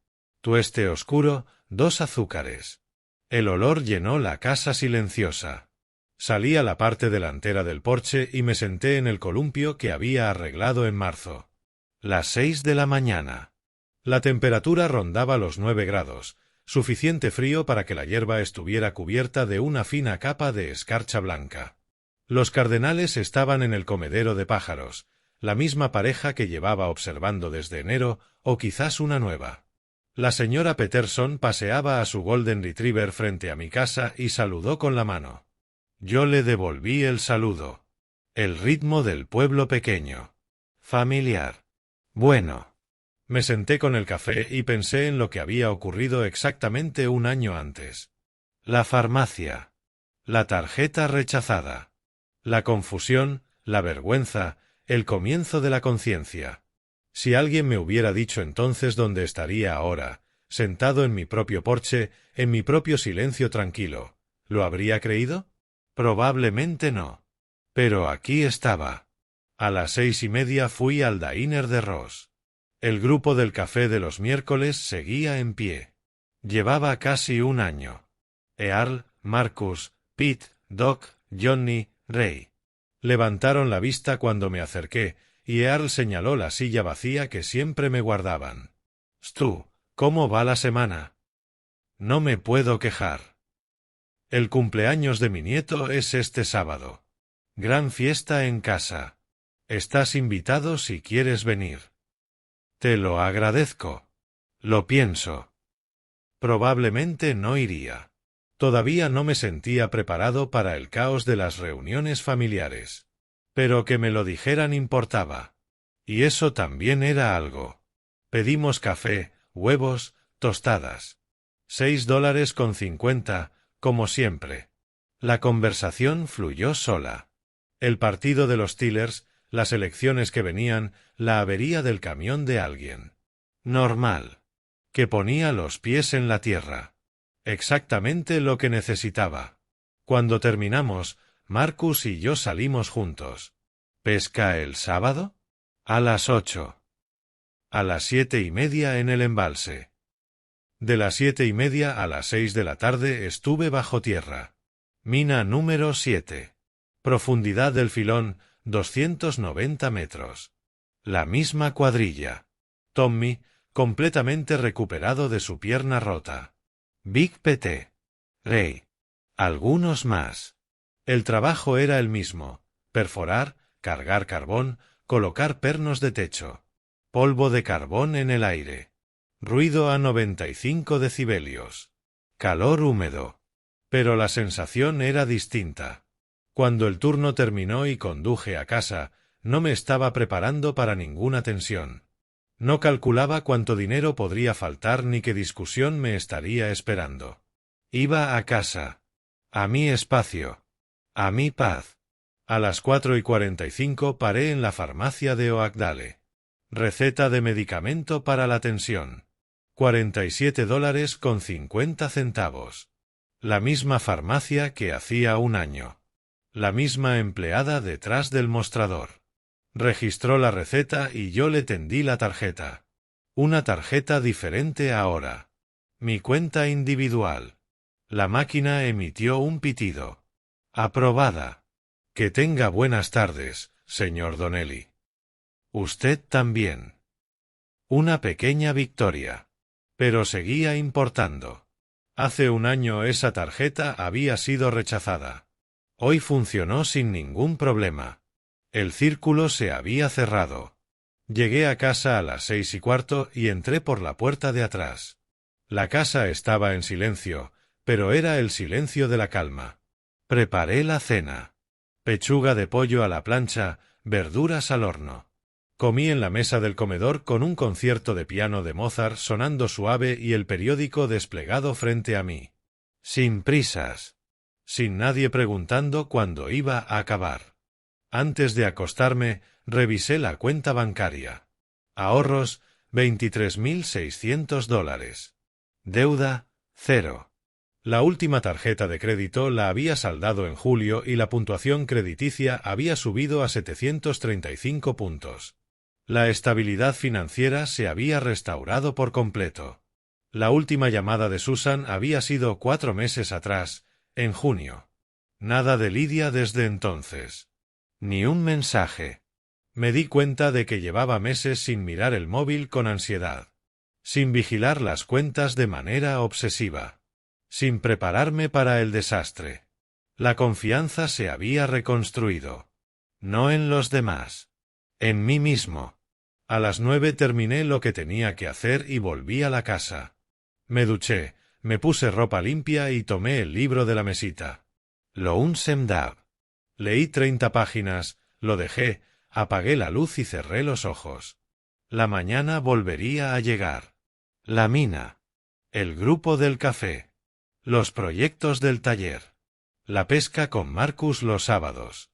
Tueste oscuro, 2 azúcares. El olor llenó la casa silenciosa. Salí a la parte delantera del porche y me senté en el columpio que había arreglado en marzo. Las 6 de la mañana. La temperatura rondaba los 9 grados, suficiente frío para que la hierba estuviera cubierta de una fina capa de escarcha blanca. Los cardenales estaban en el comedero de pájaros, la misma pareja que llevaba observando desde enero, o quizás una nueva. La señora Peterson paseaba a su Golden Retriever frente a mi casa y saludó con la mano. Yo le devolví el saludo. El ritmo del pueblo pequeño. Familiar. Bueno. Me senté con el café y pensé en lo que había ocurrido exactamente un año antes. La farmacia. La tarjeta rechazada. La confusión, la vergüenza, el comienzo de la conciencia. Si alguien me hubiera dicho entonces dónde estaría ahora, sentado en mi propio porche, en mi propio silencio tranquilo, ¿lo habría creído? Probablemente no. Pero aquí estaba. A las 6:30 fui al diner de Ross. El grupo del café de los miércoles seguía en pie. Llevaba casi un año. Earl, Marcus, Pete, Doc, Johnny, Ray. Levantaron la vista cuando me acerqué, y Earl señaló la silla vacía que siempre me guardaban. Stu, ¿cómo va la semana? No me puedo quejar. El cumpleaños de mi nieto es este sábado. Gran fiesta en casa. Estás invitado si quieres venir. Te lo agradezco. Lo pienso. Probablemente no iría. Todavía no me sentía preparado para el caos de las reuniones familiares. Pero que me lo dijeran importaba. Y eso también era algo. Pedimos café, huevos, tostadas. $6.50, como siempre. La conversación fluyó sola. El partido de los Steelers, las elecciones que venían, la avería del camión de alguien. Normal. Que ponía los pies en la tierra. Exactamente lo que necesitaba. Cuando terminamos, Marcus y yo salimos juntos. ¿Pesca el sábado? A las 8. A las 7:30 en el embalse. De las 7:30 a las 6 de la tarde estuve bajo tierra. Mina número 7. Profundidad del filón, 290 metros. La misma cuadrilla. Tommy, completamente recuperado de su pierna rota. Big Pete. Ray. Algunos más. El trabajo era el mismo. Perforar, cargar carbón, colocar pernos de techo. Polvo de carbón en el aire. Ruido a 95 decibelios. Calor húmedo. Pero la sensación era distinta. Cuando el turno terminó y conduje a casa, no me estaba preparando para ninguna tensión. No calculaba cuánto dinero podría faltar ni qué discusión me estaría esperando. Iba a casa. A mi espacio. A mi paz. A las 4:45 paré en la farmacia de Oakdale. Receta de medicamento para la tensión. $47.50. La misma farmacia que hacía un año. La misma empleada detrás del mostrador. Registró la receta y yo le tendí la tarjeta. Una tarjeta diferente ahora. Mi cuenta individual. La máquina emitió un pitido. Aprobada. Que tenga buenas tardes, señor Donnelly. Usted también. Una pequeña victoria. Pero seguía importando. Hace un año esa tarjeta había sido rechazada. Hoy funcionó sin ningún problema. El círculo se había cerrado. Llegué a casa a las 6:15 y entré por la puerta de atrás. La casa estaba en silencio, pero era el silencio de la calma. Preparé la cena. Pechuga de pollo a la plancha, verduras al horno. Comí en la mesa del comedor con un concierto de piano de Mozart sonando suave y el periódico desplegado frente a mí. Sin prisas. Sin nadie preguntando cuándo iba a acabar. Antes de acostarme, revisé la cuenta bancaria. Ahorros, $23.600. Deuda, 0. La última tarjeta de crédito la había saldado en julio y la puntuación crediticia había subido a 735 puntos. La estabilidad financiera se había restaurado por completo. La última llamada de Susan había sido 4 meses atrás, en junio. Nada de Lidia desde entonces. Ni un mensaje. Me di cuenta de que llevaba meses sin mirar el móvil con ansiedad. Sin vigilar las cuentas de manera obsesiva. Sin prepararme para el desastre. La confianza se había reconstruido. No en los demás. En mí mismo. A las 9 terminé lo que tenía que hacer y volví a la casa. Me duché, me puse ropa limpia y tomé el libro de la mesita. Loun Semdab. Leí 30 páginas, lo dejé, apagué la luz y cerré los ojos. La mañana volvería a llegar. La mina. El grupo del café. Los proyectos del taller. La pesca con Marcus los sábados.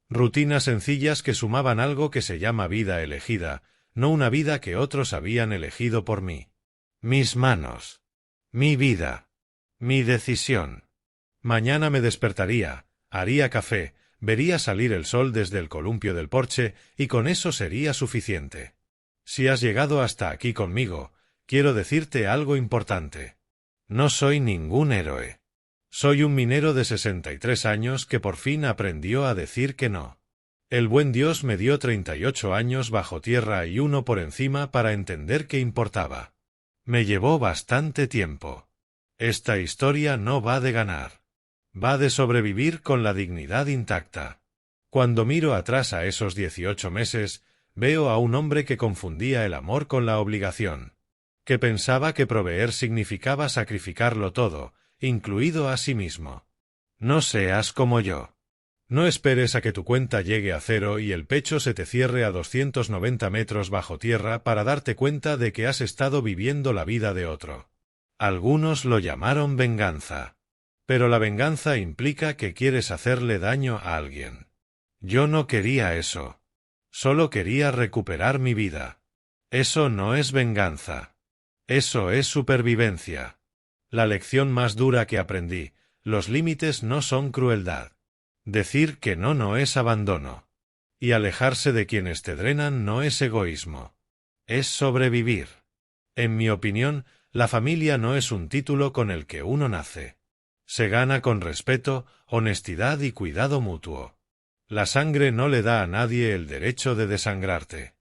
Rutinas sencillas que sumaban algo que se llama vida elegida, no una vida que otros habían elegido por mí. Mis manos. Mi vida. Mi decisión. Mañana me despertaría, haría café, vería salir el sol desde el columpio del porche y con eso sería suficiente. Si has llegado hasta aquí conmigo, quiero decirte algo importante. No soy ningún héroe. Soy un minero de 63 años que por fin aprendió a decir que no. El buen Dios me dio 38 años bajo tierra y uno por encima para entender qué importaba. Me llevó bastante tiempo. Esta historia no va de ganar. Va de sobrevivir con la dignidad intacta. Cuando miro atrás a esos 18 meses, veo a un hombre que confundía el amor con la obligación. Que pensaba que proveer significaba sacrificarlo todo, incluido a sí mismo. No seas como yo. No esperes a que tu cuenta llegue a 0 y el pecho se te cierre a 290 metros bajo tierra para darte cuenta de que has estado viviendo la vida de otro. Algunos lo llamaron venganza. Pero la venganza implica que quieres hacerle daño a alguien. Yo no quería eso. Solo quería recuperar mi vida. Eso no es venganza. Eso es supervivencia. La lección más dura que aprendí, los límites no son crueldad. Decir que no es abandono. Y alejarse de quienes te drenan no es egoísmo. Es sobrevivir. En mi opinión, la familia no es un título con el que uno nace. Se gana con respeto, honestidad y cuidado mutuo. La sangre no le da a nadie el derecho de desangrarte.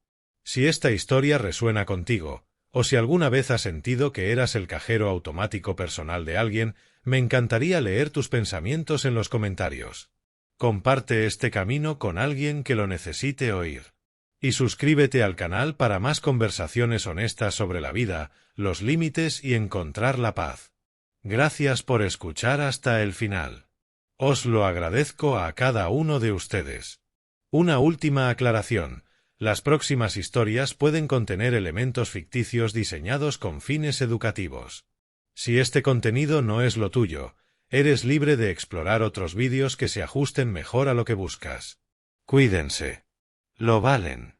Si esta historia resuena contigo, o si alguna vez has sentido que eras el cajero automático personal de alguien, me encantaría leer tus pensamientos en los comentarios. Comparte este camino con alguien que lo necesite oír. Y suscríbete al canal para más conversaciones honestas sobre la vida, los límites y encontrar la paz. Gracias por escuchar hasta el final. Os lo agradezco a cada uno de ustedes. Una última aclaración. Las próximas historias pueden contener elementos ficticios diseñados con fines educativos. Si este contenido no es lo tuyo, eres libre de explorar otros vídeos que se ajusten mejor a lo que buscas. Cuídense. Lo valen.